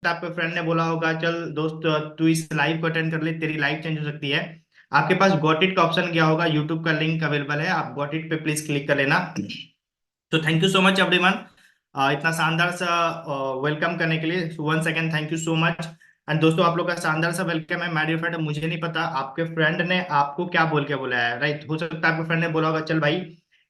आपके फ्रेंड ने बोला होगा चल दोस्त तू इस लाइव को अटेंड कर ले, तेरी लाइफ चेंज हो सकती है। आपके पास गॉट इट का ऑप्शन गया होगा, यूट्यूब का लिंक अवेलेबल है, आप गॉट इट पे प्लीज क्लिक कर लेना। तो thank you so much everyone, इतना शानदार सा वेलकम करने के लिए। One second, thank you so much. And दोस्तों, आप लोग का शानदार सा वेलकम है। माय डियर फ्रेंड, मुझे नहीं पता आपके फ्रेंड ने आपको क्या बोल के बुलाया है, राइट? हो सकता है आपके फ्रेंड ने बोला होगा चल भाई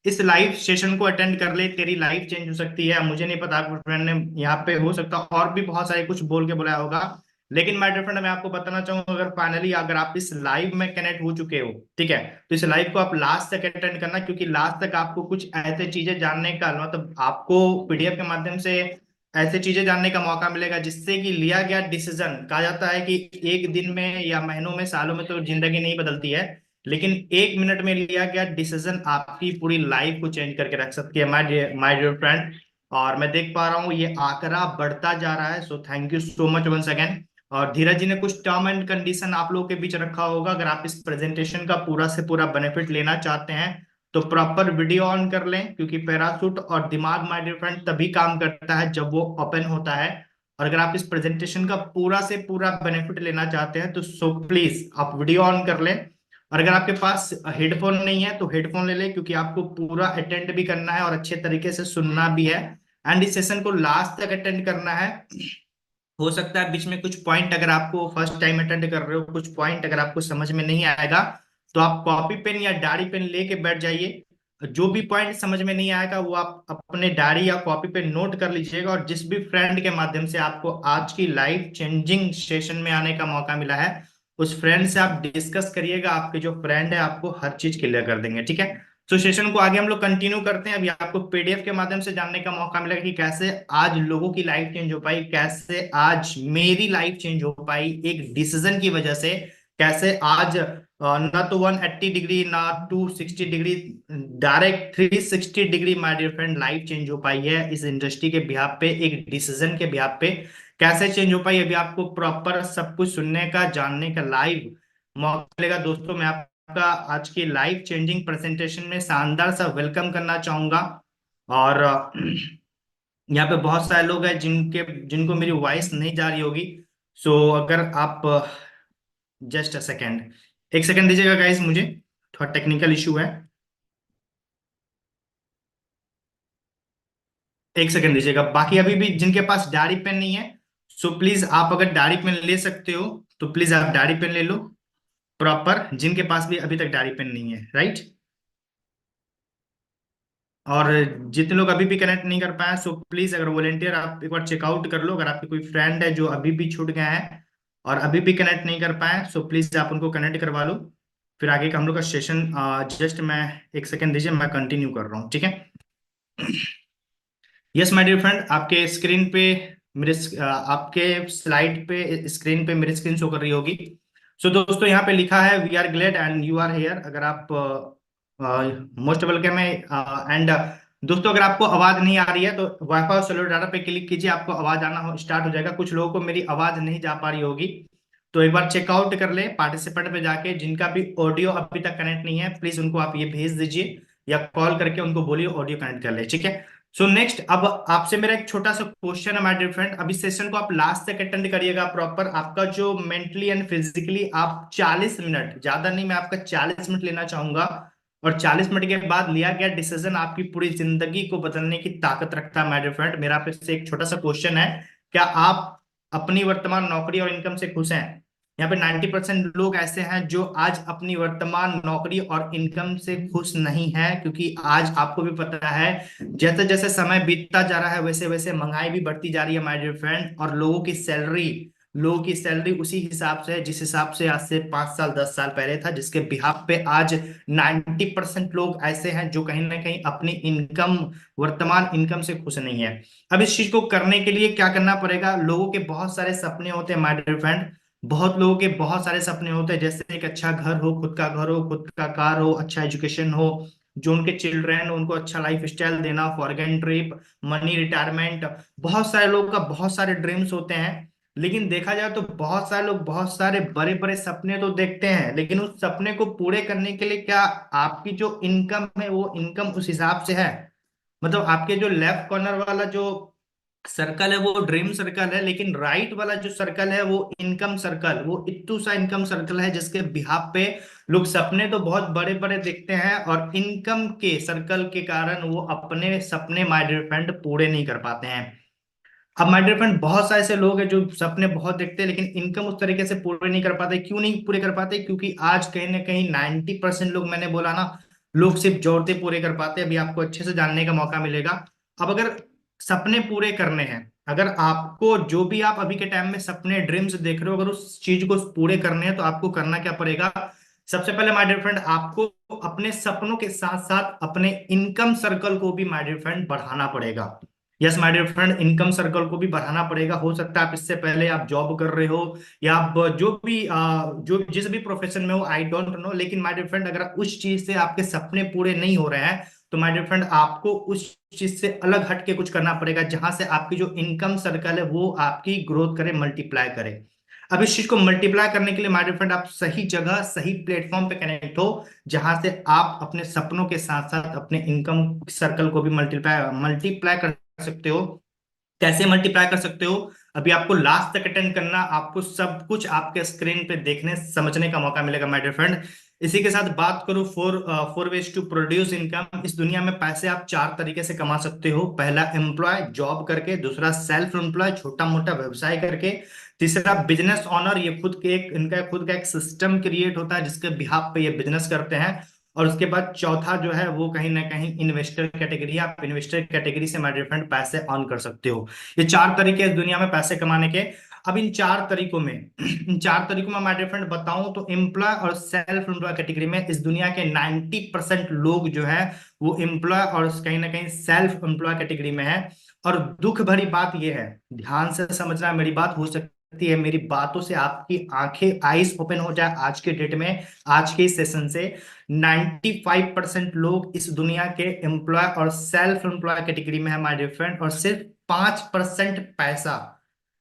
इस लाइव सेशन को अटेंड कर ले, तेरी लाइफ चेंज हो सकती है। मुझे नहीं पता आपके फ्रेंड ने यहाँ पे हो सकता और भी बहुत सारे कुछ बोल के बुलाया होगा। लेकिन माय डियर फ्रेंड, मैं आपको बताना चाहूंगा, अगर फाइनली अगर आप इस लाइव में कनेक्ट हो चुके हो, ठीक है, तो इस लाइव को आप लास्ट तक अटेंड करना, क्योंकि लास्ट तक आपको कुछ ऐसे चीजें जानने का, मतलब आपको पीडीएफ के माध्यम से ऐसे चीजें जानने का मौका मिलेगा जिससे कि लिया गया डिसीजन, कहा जाता है कि एक दिन में या महीनों में सालों में तो जिंदगी नहीं बदलती है, लेकिन एक मिनट में लिया गया डिसीजन आपकी पूरी लाइफ को चेंज करके रख सकती है माय डियर फ्रेंड। और मैं देख पा रहा हूँ ये आंकड़ा बढ़ता जा रहा है, so thank you so much once again. और धीरज जी ने कुछ टर्म एंड कंडीशन आप लोगों के बीच रखा होगा, अगर आप इस प्रेजेंटेशन का पूरा से पूरा बेनिफिट लेना चाहते हैं तो प्रॉपर वीडियो ऑन कर लें, क्योंकि पैराशूट और दिमाग माय डियर फ्रेंड तभी काम करता है जब वो ओपन होता है। और अगर आप इस प्रेजेंटेशन का पूरा से पूरा बेनिफिट लेना चाहते हैं तो सो प्लीज आप वीडियो ऑन कर लें। और अगर आपके पास हेडफोन नहीं है तो हेडफोन ले लें, क्योंकि आपको पूरा अटेंड भी करना है और अच्छे तरीके से सुनना भी है। एंड इस सेशन को लास्ट तक अटेंड करना है। हो सकता है बीच में कुछ पॉइंट, अगर आपको फर्स्ट टाइम अटेंड कर रहे हो, कुछ पॉइंट अगर आपको समझ में नहीं आएगा तो आप कॉपी पेन या डायरी पेन लेके बैठ जाइए। जो भी पॉइंट समझ में नहीं आएगा वो आप अपने डायरी या कॉपी पे नोट कर लीजिएगा, और जिस भी फ्रेंड के माध्यम से आपको आज की लाइफ चेंजिंग सेशन में आने का मौका मिला है उस फ्रेंड से आप डिस्कस करिएगा। आपके जो फ्रेंड है आपको हर चीज क्लियर कर देंगे, ठीक है। तो सेशन को आगे हम लोग कंटिन्यू करते हैं। अभी आपको पीडीएफ के माध्यम से जानने का मौका मिलेगा कि कैसे आज लोगों की लाइफ चेंज हो पाई, कैसे आज मेरी लाइफ चेंज हो पाई एक डिसीजन की वजह से। कैसे आज ना तो 180 डिग्री ना 260 degree, direct 360 degree my dear friend life change हो पाई है इस इंडस्ट्री के बिहाफ पे, एक डिसीजन के बिहाफ पे। कैसे चेंज हो पाई अभी आपको प्रॉपर सब कुछ सुनने का, जानने का लाइव मौका मिलेगा। दोस्तों, मैं आपका आज की लाइफ चेंजिंग प्रेजेंटेशन में शानदार सा वेलकम करना चाहूंगा। और यहाँ पे बहुत सारे लोग हैं जिनको मेरी वॉइस नहीं जा रही होगी। सो अगर आप जस्ट अ सेकेंड, एक सेकेंड दीजिएगा गाइस, मुझे थोड़ा टेक्निकल इशू है, एक सेकेंड दीजिएगा। बाकी अभी भी जिनके पास डायरी पेन नहीं है, सो प्लीज आप अगर डायरी पेन ले सकते हो तो प्लीज आप डायरी पेन ले लो प्रॉपर, जिनके पास भी अभी तक डायरी पेन नहीं है, राइट। और जितने लोग अभी भी कनेक्ट नहीं कर पाए सो प्लीज अगर वॉलेंटियर आप एक बार चेकआउट कर लो, अगर आपके कोई फ्रेंड है जो अभी भी छूट गए हैं और अभी भी कनेक्ट नहीं कर पाए सो प्लीज आप उनको कनेक्ट करवा लो। फिर आगे का हम लोग का सेशन, जस्ट मैं एक सेकेंड दीजिए, मैं कंटिन्यू कर रहा हूँ, ठीक है। यस माय डियर फ्रेंड, आपके स्क्रीन पे मेरे आपके स्लाइड पे, स्क्रीन पे मेरी स्क्रीन शो कर रही होगी। सो दोस्तों, यहाँ पे लिखा है we are glad and you are here. अगर आप मोस्ट वेलकम है। एंड दोस्तों, अगर आपको आवाज नहीं आ रही है तो वाईफाई और सेलुलर डाटा पे क्लिक कीजिए, आपको आवाज आना स्टार्ट हो जाएगा। कुछ लोगों को मेरी आवाज नहीं जा पा रही होगी तो एक बार चेकआउट कर ले पार्टिसिपेंट पे जाके, जिनका भी ऑडियो अभी तक कनेक्ट नहीं है प्लीज उनको आप ये भेज दीजिए या कॉल करके उनको बोलिए ऑडियो कनेक्ट कर ले, ठीक है। सो नेक्स्ट, अब आपसे मेरा एक छोटा सा क्वेश्चन है माय डियर फ्रेंड, अभी सेशन को आप लास्ट तक अटेंड करिएगा प्रॉपर। आपका जो मेंटली एंड फिजिकली आप 40 मिनट, ज्यादा नहीं, मैं आपका 40 मिनट लेना चाहूंगा। और 40 मिनट के बाद लिया गया डिसीजन आपकी पूरी जिंदगी को बदलने की ताकत रखता है माय डियर फ्रेंड। मेरा आपसे एक छोटा सा क्वेश्चन है, क्या आप अपनी वर्तमान नौकरी और इनकम से खुश हैं? यहाँ पे 90% लोग ऐसे हैं जो आज अपनी वर्तमान नौकरी और इनकम से खुश नहीं है, क्योंकि आज आपको भी पता है जैसे जैसे समय बीतता जा रहा है वैसे वैसे महंगाई भी बढ़ती जा रही है माय डियर फ्रेंड, और लोगों की सैलरी उसी हिसाब से है जिस हिसाब से आज से 5 साल 10 साल पहले था, जिसके बिहाफ पे आज 90% लोग ऐसे हैं जो कहीं ना कहीं अपनी इनकम, वर्तमान इनकम से खुश नहीं है। अब इस चीज को करने के लिए क्या करना पड़ेगा? लोगों के बहुत सारे सपने होते हैं माय डियर फ्रेंड, बहुत लोगों के बहुत सारे सपने होते हैं, जैसे एक अच्छा घर हो, खुद का घर हो, खुद का कार हो, अच्छा एजुकेशन हो, जो उनके चिल्ड्रन उनको अच्छा लाइफ स्टाइल देना, फॉरेन ट्रिप, मनी, रिटायरमेंट। बहुत सारे लोगों का बहुत सारे ड्रीम्स होते हैं। लेकिन देखा जाए तो बहुत सारे लोग बहुत सारे बड़े बड़े सपने तो देखते हैं, लेकिन उस सपने को पूरे करने के लिए क्या आपकी जो इनकम है वो इनकम उस हिसाब से है? मतलब आपके जो लेफ्ट कॉर्नर वाला जो सर्कल है वो ड्रीम सर्कल है, लेकिन राइट वाला जो सर्कल है वो इनकम सर्कल, वो इत्तू सा इनकम सर्कल है जिसके बिहाफ पे लोग सपने तो बहुत बड़े बड़े देखते हैं, और इनकम के सर्कल के कारण वो अपने सपने माय डियर फ्रेंड पूरे नहीं कर पाते हैं। अब माय डियर फ्रेंड, बहुत सारे ऐसे लोग हैं जो सपने बहुत देखते हैं लेकिन इनकम उस तरीके से पूरे नहीं कर पाते। क्यों नहीं पूरे कर पाते? क्योंकि आज कहीं ना कहीं 90% लोग, मैंने बोला ना, लोग सिर्फ जोड़ते पूरे कर पाते हैं। अभी आपको अच्छे से जानने का मौका मिलेगा। अब अगर सपने पूरे करने हैं, अगर आपको जो भी आप अभी के टाइम में सपने ड्रीम्स देख रहे हो, अगर उस चीज को पूरे करने हैं तो आपको करना क्या पड़ेगा? सबसे पहले माय डियर फ्रेंड, आपको अपने सपनों के साथ साथ अपने इनकम सर्कल को भी माय डियर फ्रेंड बढ़ाना पड़ेगा। Yes my dear friend, income circle को भी बढ़ाना पड़ेगा। हो सकता है आप इससे पहले आप जॉब कर रहे हो, या आप जो भी जो जिस भी प्रोफेशन में हो, आई डोंट नो, लेकिन माय डियर फ्रेंड अगर उस चीज से आपके सपने पूरे नहीं हो रहे हैं तो माय डियर फ्रेंड आपको उस चीज से अलग हट के कुछ करना पड़ेगा, जहां से आपकी जो इनकम सर्कल है वो आपकी ग्रोथ करे, मल्टीप्लाई करे। अब इस चीज को मल्टीप्लाई करने के लिए माय डियर फ्रेंड आप सही जगह सही प्लेटफॉर्म पे कनेक्ट हो, जहां से आप अपने सपनों के साथ साथ अपने इनकम सर्कल को भी मल्टीप्लाई मल्टीप्लाई कर सकते हो। कैसे मल्टीप्लाई कर सकते हो? अभी आपको लास्ट तक अटेंड करना, आपको सब कुछ आपके स्क्रीन पे देखने समझने का मौका मिलेगा माय डियर फ्रेंड। इसी के साथ बात करूं, four ways to produce income. इस दुनिया में पैसे आप चार तरीके से कमा सकते हो। पहला एम्प्लॉय, जॉब करके। दूसरा सेल्फ एम्प्लॉय, छोटा मोटा व्यवसाय करके। तीसरा बिजनेस ऑनर, ये खुद के एक इनका खुद का एक सिस्टम क्रिएट होता है जिसके बिहाफ पे ये बिजनेस करते हैं। और उसके बाद चौथा जो है वो कहीं ना कहीं इन्वेस्टर कैटेगरी है। आप इन्वेस्टर कैटेगरी से माय डियर फ्रेंड पैसे अर्न कर सकते हो। ये चार तरीके हैं इस दुनिया में पैसे कमाने के। अब इन चार तरीकों में इन चार तरीकों में माय डियर फ्रेंड बताऊं तो एम्प्लॉय और सेल्फ एम्प्लॉय कैटेगरी में इस दुनिया के 90% लोग जो है वो एम्प्लॉय और कहीं ना कहीं सेल्फ एम्प्लॉय कैटेगरी में है। और दुख भरी बात यह है, ध्यान से समझना मेरी बात, हो सकती है मेरी बातों से आपकी आंखें आईज ओपन हो जाए आज के डेट में, आज के सेशन से। 95% लोग इस दुनिया के एम्प्लॉय और सेल्फ एम्प्लॉय कैटेगरी में है माय डियर फ्रेंड, और सिर्फ 5% पैसा,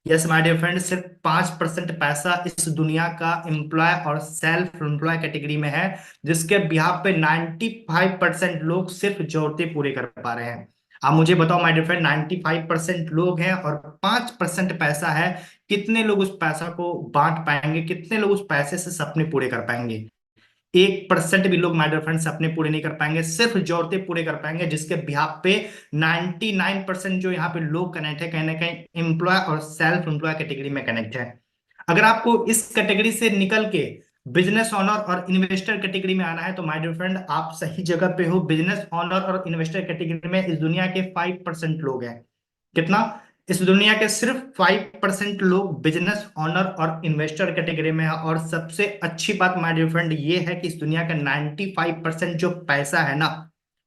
यस माय डियर फ्रेंड, सिर्फ 5% पैसा इस दुनिया का एम्प्लॉय और सेल्फ एम्प्लॉय कैटेगरी में है, जिसके बिहाफ पे 95% लोग सिर्फ जरूरतें पूरे कर पा रहे हैं। आप मुझे बताओ माय डियर फ्रेंड, 95% लोग हैं और 5% पैसा है, कितने लोग उस पैसा को बांट पाएंगे? कितने लोग उस पैसे से सपने पूरे कर पाएंगे? 1% भी लोग माय डियर फ्रेंड्स अपने पूरे नहीं कर पाएंगे, सिर्फ जरूरतें पूरे कर पाएंगे, जिसके बिहाफ पे 99% जो यहाँ पे लोग कनेक्ट है कहीं ना कहीं एम्प्लॉय और सेल्फ एम्प्लॉय कैटेगरी में कनेक्ट है। अगर आपको इस कैटेगरी से निकल के बिजनेस ऑनर और इन्वेस्टर कैटेगरी में आना है तो माय डियर फ्रेंड आप सही जगह पे हो। बिजनेस ऑनर और इन्वेस्टर कैटेगरी में इस दुनिया के 5% लोग हैं। कितना? इस दुनिया के सिर्फ 5% लोग बिजनेस ऑनर और इन्वेस्टर कैटेगरी में है। और सबसे अच्छी बात माय डियर फ्रेंड ये है कि इस दुनिया का 95% जो पैसा है ना,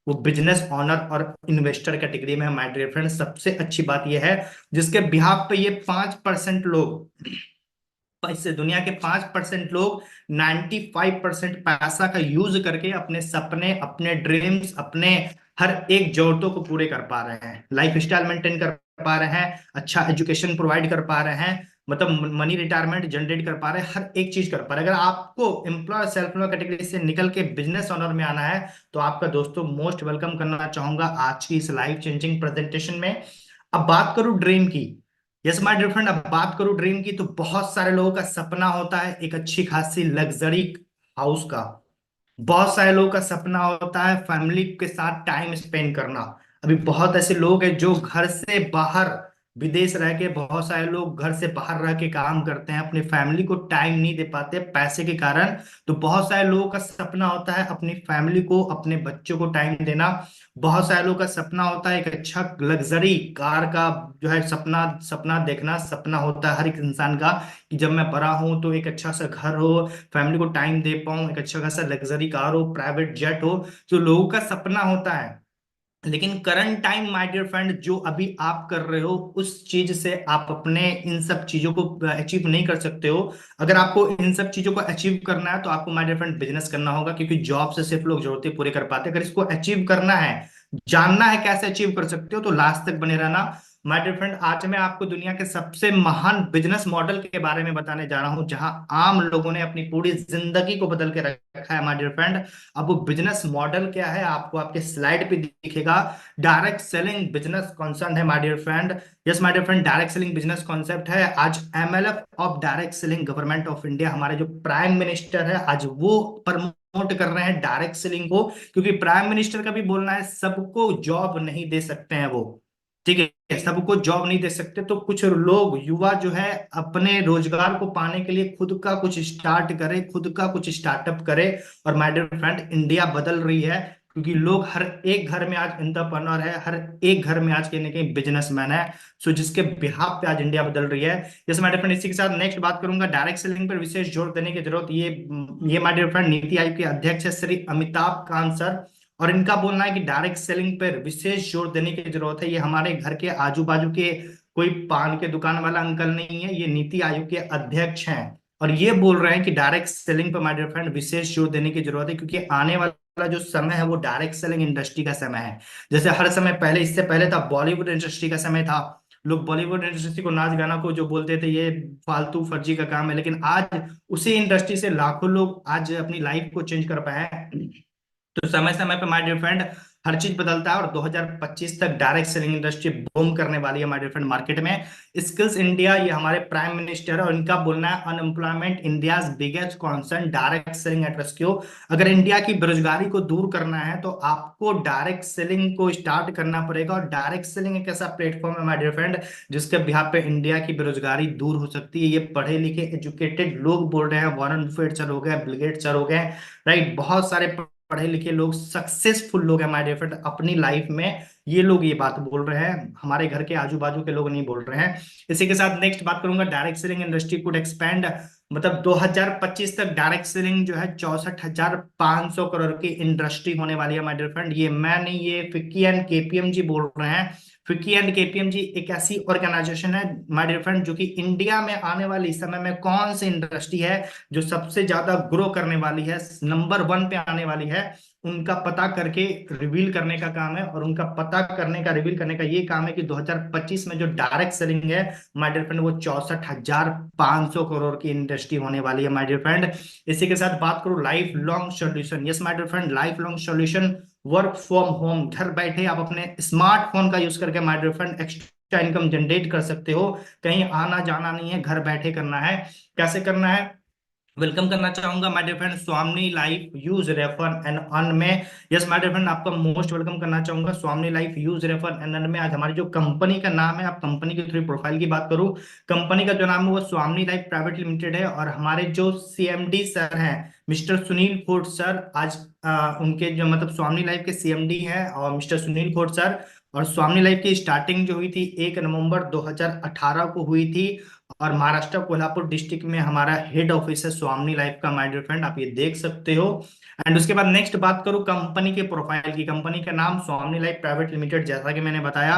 वो बिजनेस ऑनर और इन्वेस्टर कैटेगरी में है माय डियर फ्रेंड। सबसे अच्छी बात यह है, जिसके बिहाफ पे ये 5% लोग, इस दुनिया के 5% लोग 95% पैसा का यूज करके अपने सपने, अपने ड्रीम्स, अपने हर एक जरूरतों को पूरे कर पा रहे हैं। लाइफ स्टाइल मेंटेन कर पा रहे हैं, अच्छा एजुकेशन प्रोवाइड कर पा रहे हैं, मतलब मनी रिटायरमेंट जनरेट कर पा रहे हैं, हर एक चीज कर पा रहे हैं। अगर आपको एम्प्लॉय सेल्फ एम्प्लॉय कैटेगरी से निकल के बिजनेस ऑनर में आना है तो आपका दोस्तों मोस्ट वेलकम करना चाहूंगा आज की इस लाइफ चेंजिंग प्रेजेंटेशन में। अब बात करूं ड्रीम की, यस माय डियर फ्रेंड, अब बात करूं ड्रीम की, तो बहुत सारे लोगों का सपना होता है एक अच्छी खासी लग्जरी हाउस का। बहुत सारे लोगों का सपना होता है फैमिली के साथ टाइम स्पेंड करना। अभी बहुत ऐसे लोग हैं जो घर से बाहर, विदेश रह के, बहुत सारे लोग घर से बाहर रह के काम करते हैं, अपनी फैमिली को टाइम नहीं दे पाते पैसे के कारण। तो बहुत सारे लोगों का सपना होता है अपनी फैमिली को, अपने बच्चों को टाइम देना। बहुत सारे लोगों का सपना होता है एक अच्छा लग्जरी कार का, जो है सपना सपना देखना सपना होता है हर एक इंसान का, कि जब मैं बड़ा हूं तो एक अच्छा सा घर हो, फैमिली को टाइम दे पाऊं, एक अच्छा खासा लग्जरी कार हो, प्राइवेट जेट हो, जो लोगों का सपना होता है। लेकिन current time my dear friend जो अभी आप कर रहे हो उस चीज से आप अपने इन सब चीजों को अचीव नहीं कर सकते हो। अगर आपको इन सब चीजों को अचीव करना है तो आपको माय डियर फ्रेंड बिजनेस करना होगा, क्योंकि जॉब से सिर्फ लोग जरूरतें पूरे कर पाते हैं। अगर इसको अचीव करना है, जानना है कैसे अचीव कर सकते हो, तो लास्ट तक बने रहना। माय डियर फ्रेंड, आज मैं आपको दुनिया के सबसे महान बिजनेस मॉडल के बारे में बताने जा रहा हूं, जहां आम लोगों ने अपनी पूरी जिंदगी को बदल के रखा है माय डियर फ्रेंड। अब वो बिजनेस मॉडल क्या है आपको आपके स्लाइड पे दिखेगा। डायरेक्ट सेलिंग बिजनेस कॉन्सेप्ट है my dear friend. Yes my dear friend, direct selling business concept है। आज MLF of direct selling government of India, हमारे जो प्राइम मिनिस्टर है, आज वो प्रमोट कर रहे हैं डायरेक्ट सेलिंग को। क्योंकि प्राइम मिनिस्टर का भी बोलना है सबको जॉब नहीं दे सकते हैं वो, ठीक है, सबको जॉब नहीं दे सकते। तो कुछ लोग युवा जो है अपने रोजगार को पाने के लिए खुद का कुछ स्टार्ट करे, खुद का कुछ स्टार्टअप करे। और माय डियर फ्रेंड, इंडिया बदल रही है, क्योंकि लोग हर एक घर में आज एंटरप्रेन्योर है, हर एक घर में आज कहीं ना कहीं बिजनेसमैन है। सो जिसके बिहाफ पे आज इंडिया बदल रही है। जैसे माय डियर फ्रेंड, इसी के साथ नेक्स्ट बात करूंगा, डायरेक्ट सेलिंग पर विशेष जोर देने की जरूरत। ये my dear friend NITI Aayog के अध्यक्ष है श्री अमिताभ कांत सर। और इनका बोलना है कि डायरेक्ट सेलिंग पर विशेष जोर देने की जरूरत है। ये हमारे घर के आजू बाजू के कोई पान के दुकान वाला अंकल नहीं है, ये नीति आयोग के अध्यक्ष हैं। और ये बोल रहे हैं कि डायरेक्ट सेलिंग पर माय डियर फ्रेंड विशेष जोर देने की जरूरत है, क्योंकि आने वाला जो समय है वो डायरेक्ट सेलिंग इंडस्ट्री का समय है। जैसे हर समय पहले, इससे पहले था बॉलीवुड इंडस्ट्री का समय था। लोग बॉलीवुड इंडस्ट्री को, नाच गाना को जो बोलते थे ये फालतू फर्जी का काम है, लेकिन आज उसी इंडस्ट्री से लाखों लोग आज अपनी लाइफ को चेंज कर पाए हैं। तो समय समय पे माय डियर फ्रेंड हर चीज बदलता है, और 2025 तक डायरेक्ट सेलिंग इंडस्ट्री बूम करने वाली है माय डियर फ्रेंड मार्केट में। स्किल्स इंडिया, ये हमारे प्राइम मिनिस्टर है, और इनका बोलना है unemployment India's biggest concern, direct selling at rescue. अगर इंडिया की बेरोजगारी को दूर करना है तो आपको डायरेक्ट सेलिंग को स्टार्ट करना पड़ेगा। और डायरेक्ट सेलिंग एक ऐसा प्लेटफॉर्म है माय डियर फ्रेंड जिसके बिहाफ पे इंडिया की बेरोजगारी दूर हो सकती है। ये पढ़े लिखे एजुकेटेड लोग बोल रहे हैं, वॉरेन बफेट सर हो गए, बिल गेट्स सर हो गए, राइट, बहुत सारे पढ़े लिखे लोग, सक्सेसफुल लोग हैं माय डियर फ्रेंड अपनी लाइफ में। ये लोग ये बात बोल रहे हैं, हमारे घर के आजू बाजू के लोग नहीं बोल रहे हैं। इसी के साथ नेक्स्ट बात करूंगा, direct selling industry could expand, मतलब 2025 तक डायरेक्ट सेलिंग जो है 64,500 करोड़ की इंडस्ट्री होने वाली है माय डियर फ्रेंड। ये मैं नहीं, ये फिक्की एंड केपीएमजी बोल रहे हैं। फिक्की एंड केपीएमजी एक ऐसी ऑर्गेनाइजेशन है माय डियर फ्रेंड जो कि इंडिया में आने वाली समय में कौन सी इंडस्ट्री है जो सबसे ज्यादा ग्रो करने वाली है, नंबर वन पे आने वाली है, उनका पता करके रिवील करने का काम है। और उनका पता करने का, रिवील करने का ये काम है कि 2025 में जो डायरेक्ट सेलिंग है माय डियर फ्रेंड वो 64,500 करोड़ की इंडस्ट्री होने वाली है माय डियर फ्रेंड। इसी के साथ बात करूं life long solution, yes my dear friend, life long solution, work from home, घर बैठे आप अपने स्मार्टफोन का यूज करके my dear friend extra income generate कर सकते हो। कहीं आना जाना नहीं है, घर बैठे करना है। कैसे करना है? वेलकम करना चाहूंगा my dear friend Swami life use refer and earn में। यस माय डियर फ्रेंड, आपका मोस्ट वेलकम करना चाहूंगा Swami life use refer and earn में। आज हमारी जो कंपनी का नाम है, आप कंपनी के थ्रू प्रोफाइल की बात करूं, कंपनी का जो नाम है वो स्वामी लाइफ प्राइवेट लिमिटेड है। और हमारे जो सीएमडी सर हैं मिस्टर सुनील खोट सर, आज उनके जो मतलब स्वामी लाइफ के सीएमडी हैं और मिस्टर सुनील खोट सर। और स्वामी लाइफ की स्टार्टिंग जो हुई थी 1 नवंबर 2018 को हुई थी। और महाराष्ट्र कोल्हापुर डिस्ट्रिक्ट में हमारा हेड ऑफिस है स्वामी लाइफ का माय डियर फ्रेंड, आप ये देख सकते हो। एंड उसके बाद नेक्स्ट बात करूं कंपनी के प्रोफाइल की, कंपनी का नाम स्वामी लाइफ प्राइवेट लिमिटेड, जैसा कि मैंने बताया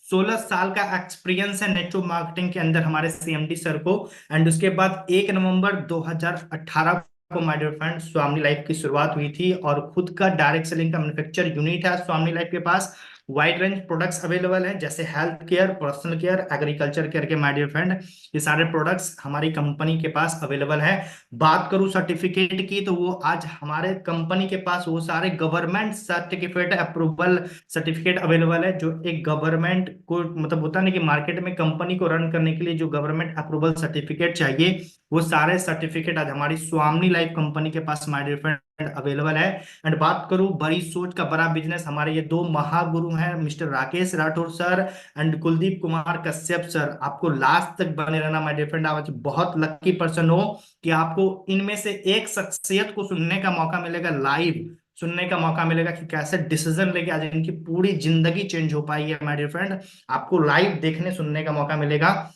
16 साल का एक्सपीरियंस है नेटवर्क मार्केटिंग के अंदर हमारे सीएमडी सर को। एंड उसके बाद 1 नवंबर 2018 को my dear friend Swami life की शुरुआत हुई थी, और खुद का डायरेक्ट सेलिंग का मैन्युफैक्चर यूनिट है स्वामी लाइफ के पास। वाइड रेंज प्रोडक्ट्स अवेलेबल हैं, जैसे health care, personal care, agriculture care के माय डियर फ्रेंड, ये सारे प्रोडक्ट्स हमारी कंपनी के पास अवेलेबल है। बात करूं सर्टिफिकेट की, तो वो आज हमारे कंपनी के पास वो सारे government certificate approval certificate available है, जो एक गवर्नमेंट को मतलब होता है ना कि मार्केट में कंपनी को रन करने के लिए जो गवर्नमेंट अप्रूवल सर्टिफिकेट चाहिए, वो सारे सर्टिफिकेट आज हमारी स्वामी लाइफ कंपनी के पास माय डियर फ्रेंड अवेलेबल है। एंड बात करूं बड़ी सोच का बड़ा बिजनेस, हमारे ये दो महागुरु हैं mister Rakesh Rathore sir and Kuldeep Kumar Kashyap sir. आपको लास्ट तक बने रहना माय डियर फ्रेंड, आप आज बहुत लकी पर्सन हो कि आपको इनमें से एक शख्सियत को सुनने का मौका मिलेगा, लाइव सुनने का मौका मिलेगा कि कैसे डिसीजन लेके आज इनकी पूरी जिंदगी चेंज हो पाई है माय डियर फ्रेंड। आपको लाइव देखने सुनने का मौका मिलेगा।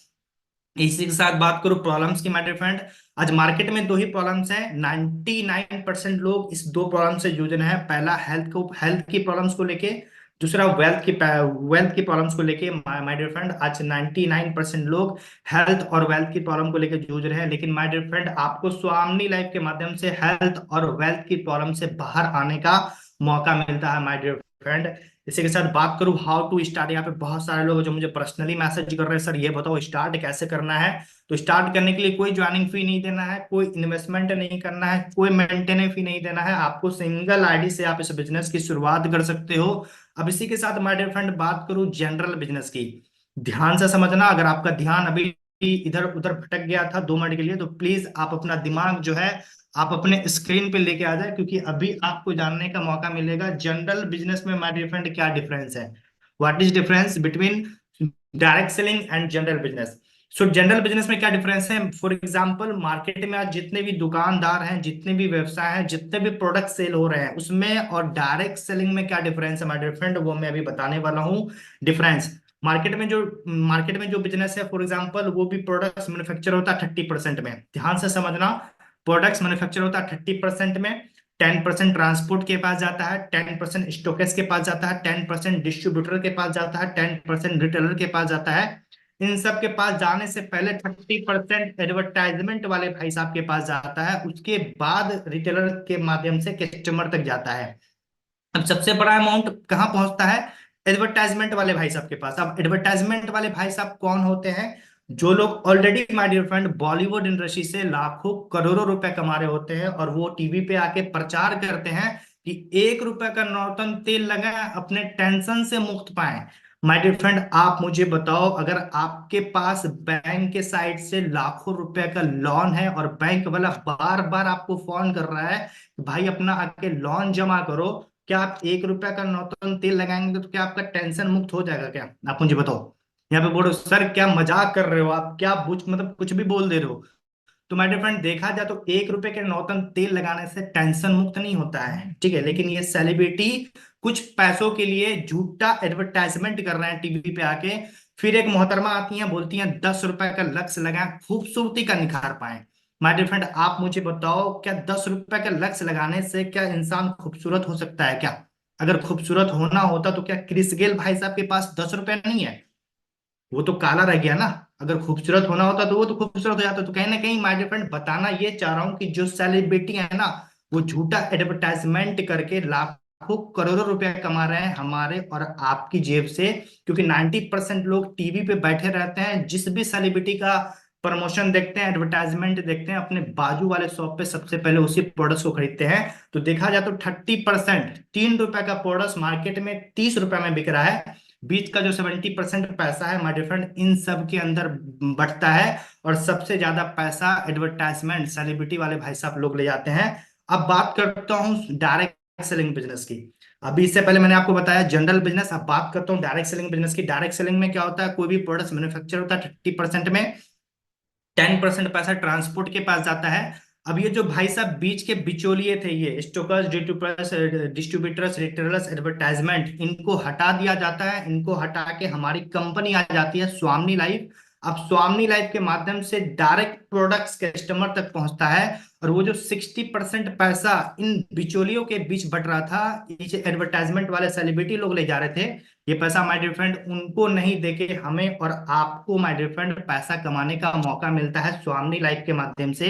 इसी के साथ बात करूं प्रॉब्लम्स की माय डियर फ्रेंड, आज मार्केट में दो ही प्रॉब्लम्स हैं, 99% लोग इस दो प्रॉब्लम से जूझ रहे हैं। पहला हेल्थ की प्रॉब्लम्स को लेके, दूसरा वेल्थ की प्रॉब्लम्स को लेके। माय डियर फ्रेंड, आज 99% लोग हेल्थ और वेल्थ की प्रॉब्लम को लेके जूझ रहे हैं, लेकिन माय डियर फ्रेंड आपको स्वामी लाइफ के माध्यम से हेल्थ और वेल्थ की प्रॉब्लम से बाहर आने का मौका मिलता है माय डियर फ्रेंड। इसी के साथ बात करूं हाउ टू स्टार्ट, यहाँ पे बहुत सारे लोग जो मुझे पर्सनली मैसेज कर रहे हैं, सर ये बताओ स्टार्ट कैसे करना है। तो स्टार्ट करने के लिए कोई ज्वाइनिंग फी नहीं देना है, कोई इन्वेस्टमेंट नहीं करना है, कोई मेंटेनेंस फी नहीं देना है, आपको सिंगल आईडी से आप इस बिजनेस की शुरुआत कर सकते हो। अब इसी के साथ माय डियर फ्रेंड बात करूं जनरल बिजनेस की, ध्यान से समझना। अगर आपका ध्यान अभी इधर उधर भटक गया था 2 मिनट के लिए, तो प्लीज आप अपना दिमाग जो है आप अपने स्क्रीन पे लेके आ जाए, क्योंकि अभी आपको जानने का मौका मिलेगा जनरल बिजनेस में माय डियर फ्रेंड क्या डिफरेंस है। What is difference between direct selling and general business. So general business में क्या डिफरेंस है, फॉर एग्जांपल मार्केट में आज जितने भी दुकानदार हैं, जितने भी व्यवसाय हैं, जितने भी प्रोडक्ट सेल हो रहे हैं उसमें और डायरेक्ट सेलिंग में क्या डिफरेंस है माय डियर फ्रेंड, वो मैं अभी बताने वाला हूँ। डिफरेंस, मार्केट में जो बिजनेस है फॉर एग्जांपल, वो भी प्रोडक्ट्स मैन्युफैक्चर होता है 30% में, ध्यान से समझना। प्रोडक्ट्स मैन्युफैक्चर होता है 30% में, 10% ट्रांसपोर्ट के पास जाता है, 10% स्टॉकेस के पास जाता है, 10% डिस्ट्रीब्यूटर के पास जाता है, 10% रिटेलर के पास जाता है। इन सब के पास जाने से पहले 30% एडवर्टाइजमेंट वाले भाई साहब के पास जाता है, उसके बाद रिटेलर के माध्यम से कस्टमर तक जाता है। अब सबसे बड़ा अमाउंट कहाँ पहुंचता है, एडवर्टाइजमेंट वाले भाई साहब के पास। अब एडवर्टाइजमेंट वाले भाई साहब कौन होते हैं, जो लोग already my dear friend Bollywood industry से लाखों करोड़ों रुपए कमा रहे होते हैं, और वो टीवी पे आके प्रचार करते हैं कि 1 रुपए का नौतन तेल लगाएं, अपने टेंशन से मुक्त पाएं। माय डियर फ्रेंड आप मुझे बताओ, अगर आपके पास बैंक के साइड से लाखों रुपए का लोन है और बैंक वाला बार बार आपको फोन कर रहा है कि भाई अपना आके लोन जमा करो, क्या आप 1 रुपया का नौतन तेल लगाएंगे तो क्या आपका टेंशन मुक्त हो जाएगा क्या, आप मुझे बताओ। यहाँ पे बोलो सर क्या मजाक कर रहे हो आप, क्या मतलब कुछ भी बोल दे रहे हो। तो माय डियर फ्रेंड देखा जाए तो 1 रुपए के नौतन तेल लगाने से टेंशन मुक्त नहीं होता है, ठीक है, लेकिन ये सेलिब्रिटी कुछ पैसों के लिए झूठा एडवर्टाइजमेंट कर रहे हैं टीवी पे आके। फिर एक मोहतरमा आती हैं बोलती हैं 10 रुपए का लक्ष्य लगाएं खूबसूरती का निखार पाए। माय डियर फ्रेंड आप मुझे बताओ, क्या 10 रुपए का लक्ष्य लगाने से क्या इंसान खूबसूरत हो सकता है क्या। अगर खूबसूरत होना होता तो क्या क्रिस गेल भाई साहब के पास 10 रुपए नहीं है, वो तो काला रह गया ना। अगर खूबसूरत होना होता तो वो तो खूबसूरत हो जाता। तो कहीं ना कहीं माय डियर फ्रेंड बताना ये चाह रहा हूँ कि जो सेलिब्रिटी है ना, वो झूठा एडवर्टाइजमेंट करके लाखों करोड़ों रुपया कमा रहे हैं हमारे और आपकी जेब से। क्योंकि 90% लोग टीवी पे बैठे रहते हैं, जिस भी सेलिब्रिटी का प्रमोशन देखते हैं, एडवर्टाइजमेंट देखते हैं, अपने बाजू वाले शॉप पे सबसे पहले उसी प्रोडक्ट्स को खरीदते हैं। तो देखा जाए तो 30%, 3 रुपए का प्रोडक्ट मार्केट में 30 रुपए में बिक रहा है, बीच का जो 70% पैसा है माय डियर फ्रेंड इन सब के अंदर बटता है। और सबसे ज्यादा पैसा एडवर्टाइजमेंट सेलिब्रिटी वाले भाई साहब लोग ले जाते हैं। अब बात करता हूँ डायरेक्ट सेलिंग बिजनेस की। अभी इससे पहले मैंने आपको बताया जनरल बिजनेस, अब बात करता हूँ डायरेक्ट सेलिंग बिजनेस की। डायरेक्ट सेलिंग में क्या होता है, कोई भी प्रोडक्ट मैन्युफैक्चर होता है 30% में, 10% पैसा ट्रांसपोर्ट के पास जाता है। अब ये जो भाई साहब बीच के बिचौलिए थे, ये स्टोकर्स, डिस्ट्रीब्यूटर्स, रिटेलर्स, एडवर्टाइजमेंट, इनको हटा दिया जाता है। इनको हटा के हमारी कंपनी आ जाती है स्वामनी लाइफ। अब स्वामनी लाइफ के माध्यम से डायरेक्ट प्रोडक्ट्स कस्टमर तक पहुंचता है। और वो जो 60% पैसा इन बिचौलियों के बीच बट रहा था, ये जो एडवर्टाइजमेंट वाले सेलिब्रिटी लोग ले जा रहे थे, ये पैसा माय डियर फ्रेंड उनको नहीं देके हमें और आपको माय डियर फ्रेंड पैसा कमाने का मौका मिलता है स्वामनी लाइफ के माध्यम से।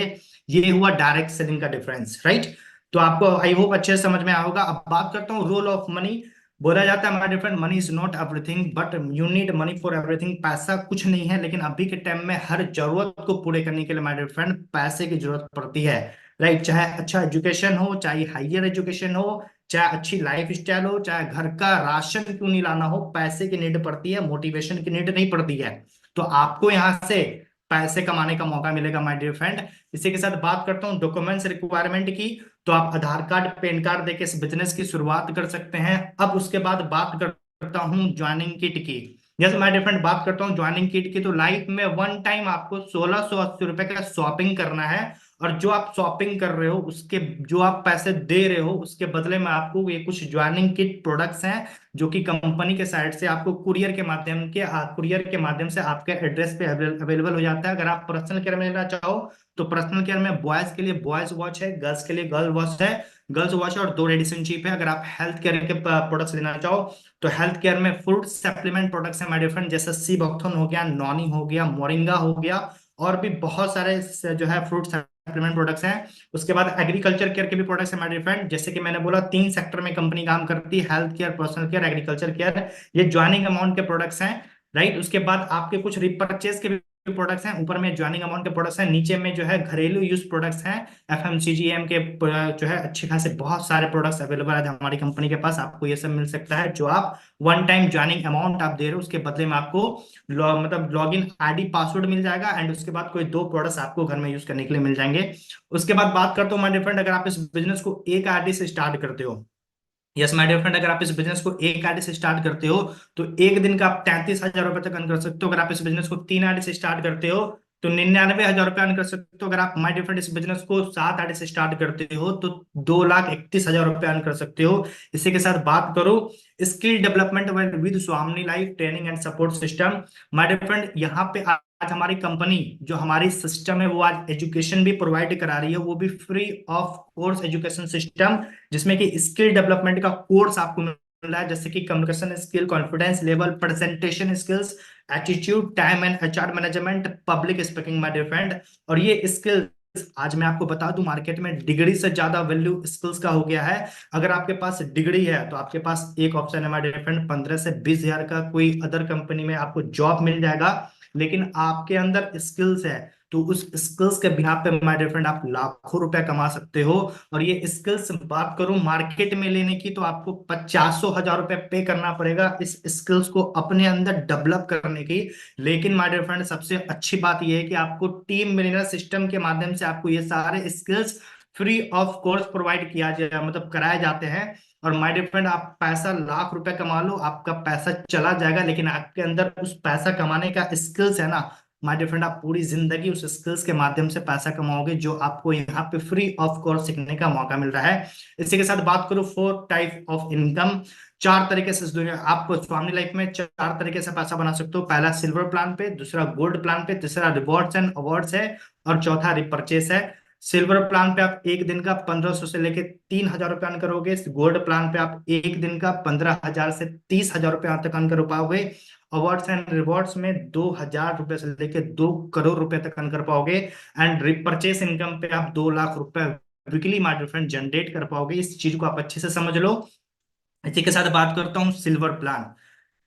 ये हुआ डायरेक्ट सेलिंग का डिफरेंस, राइट। तो आपको आई होप अच्छे से समझ में आया होगा। अब बात करता हूँ रोल ऑफ मनी। बोला जाता है my dear friend money is not everything but you need money for everything, पैसा कुछ नहीं है, लेकिन अभी के टाइम में हर जरूरत को पूरे करने के लिए माय डियर फ्रेंड पैसे की जरूरत पड़ती है, राइट। चाहे अच्छा एजुकेशन हो, चाहे हाइयर एजुकेशन हो, चाहे अच्छी लाइफ स्टाइल हो, चाहे घर का राशन क्यों नहीं लाना हो, पैसे की नीड पड़ती है, मोटिवेशन की नीड नहीं पड़ती है। तो आपको यहाँ से पैसे कमाने का मौका मिलेगा माय डियर फ्रेंड। इसी के साथ बात करता हूँ डॉक्यूमेंट्स रिक्वायरमेंट की। तो आप आधार कार्ड, पैन कार्ड देके इस बिजनेस की शुरुआत कर सकते हैं। अब उसके बाद बात करता हूँ ज्वाइनिंग किट की। जैसे माय डियर फ्रेंड बात करता हूँ ज्वाइनिंग किट की, तो लाइफ में वन टाइम आपको 1680 रुपए का शॉपिंग करना है। और जो आप शॉपिंग कर रहे हो उसके, जो आप पैसे दे रहे हो उसके बदले में आपको ये कुछ ज्वाइनिंग किट प्रोडक्ट्स हैं, जो कि कंपनी के साइड से आपको कुरियर के माध्यम से आपके एड्रेस पे अवेलेबल हो जाता है। अगर आप पर्सनल केयर में लेना चाहो तो पर्सनल केयर में बॉयज के लिए बॉयज वॉच है, गर्ल्स के लिए गर्ल वॉच है, गर्ल्स वॉच है, और 2 एडिशन चिप है। अगर आप हेल्थ केयर के प्रोडक्ट्स लेना चाहो तो हेल्थ केयर में फ्रूट सप्लीमेंट प्रोडक्ट्स है माय डिफरेंट, जैसे सी बकथन हो गया, नॉनी हो गया, मोरिंगा हो गया, और भी बहुत सारे जो है फ्रूट सप्लीमेंट प्रोडक्ट्स हैं। उसके बाद एग्रीकल्चर केयर के भी प्रोडक्ट्स हैं माय डियर फ्रेंड। जैसे कि मैंने बोला 3 सेक्टर में कंपनी काम करती है, health care, personal care, agriculture care. ये ज्वाइनिंग अमाउंट के प्रोडक्ट्स हैं, राइट। उसके बाद आपके कुछ रिपर्चेज के भी प्रोडक्ट्स हैं, ऊपर में ज्वाइनिंग अमाउंट के प्रोडक्ट्स हैं, नीचे में जो है घरेलू यूज प्रोडक्ट्स हैं, एफएमसीजीएम के जो है अच्छे खासे बहुत सारे प्रोडक्ट्स अवेलेबल है हमारी कंपनी के पास। आपको ये सब मिल सकता है, जो आप वन टाइम ज्वाइनिंग अमाउंट आप दे रहे हो, उसके बदले में आपको मतलब लॉगिन आईडी पासवर्ड मिल जाएगा, एंड उसके बाद कोई 2 प्रोडक्ट्स आपको घर में यूज करने के लिए मिल जाएंगे। उसके बाद बात करता हूँ माय डियर फ्रेंड, अगर आप इस बिजनेस को एक आईडी से स्टार्ट करते हो, यस माय डियर फ्रेंड, अगर आप इस बिजनेस को एक आईडी से स्टार्ट करते हो तो एक दिन का आप 33,000 रुपए तक अर्न कर सकते हो। अगर आप इस बिजनेस को 3 आईडी से स्टार्ट करते हो तो 99,000 रुपये अर्न कर सकते हो। अगर आप माय डियर फ्रेंड इस बिजनेस को 7 आईडी से स्टार्ट करते हो तो 2,31,000 रुपये अर्न कर सकते हो। इसी के साथ बात करो skill development with Swami life training and support system, my dear friend, यहाँ पे आज हमारी कंपनी जो हमारी सिस्टम है वो आज एजुकेशन भी प्रोवाइड करा रही है, वो भी free of course education system, जिसमें कि स्किल डेवलपमेंट का कोर्स आपको मिल रहा है, जैसे कि communication skill, confidence level, presentation skills, attitude, time and HR management, public speaking my dear friend. और ये स्किल्स आज मैं आपको बता दूं, मार्केट में डिग्री से ज्यादा वैल्यू स्किल्स का हो गया है। अगर आपके पास डिग्री है तो आपके पास एक ऑप्शन है माय डियर फ्रेंड, 15 से 20 हजार का कोई अदर कंपनी में आपको जॉब मिल जाएगा। लेकिन आपके अंदर स्किल्स है तो उस स्किल्स के बिहाफ पे माय डियर फ्रेंड आप लाखों रुपया कमा सकते हो। और ये स्किल्स बात करूं मार्केट में लेने की तो आपको 50,000 रुपये पे करना पड़ेगा इस स्किल्स को अपने अंदर डेवलप करने की। लेकिन माय डियर फ्रेंड सबसे अच्छी बात यह है कि आपको टीम मिलेनियर सिस्टम के माध्यम से आपको ये सारे skills free of course provide किया जाए, मतलब कराए जाते हैं। और माय डियर फ्रेंड आप पैसा लाख रुपए कमा लो, आपका पैसा चला जाएगा, लेकिन आपके अंदर उस पैसा कमाने का स्किल्स है ना माय डियर फ्रेंड, आप पूरी जिंदगी उस स्किल्स के माध्यम से पैसा कमाओगे, जो आपको यहाँ पे फ्री ऑफ कॉस्ट सीखने का मौका मिल रहा है। इसी के साथ बात करूं 4 टाइप ऑफ इनकम, 4 तरीके से इस दुनिया आप स्वामी लाइफ में 4 तरीके से पैसा बना सकते हो। पहला सिल्वर प्लान पे, दूसरा गोल्ड प्लान पे, तीसरा रिवॉर्ड्स एंड अवार्ड्स है, और चौथा रिपर्चेस है। सिल्वर प्लान पे आप एक दिन का 1,500 से लेके 3,000 रुपये अर्न करोगे। गोल्ड प्लान पे आप एक दिन का 15,000 से 30,000 रुपये तक अर्न कर पाओगे। अवार्ड्स एंड रिवॉर्ड्स में 2,000 रुपये से लेके 2 करोड़ रुपए तक अर्न कर पाओगे। एंड रिपर्चेस इनकम पे आप 2 लाख रुपए weekly my dear friend generate कर पाओगे। इस चीज को आप अच्छे से समझ लो। इसी के साथ बात करता हूँ सिल्वर प्लान।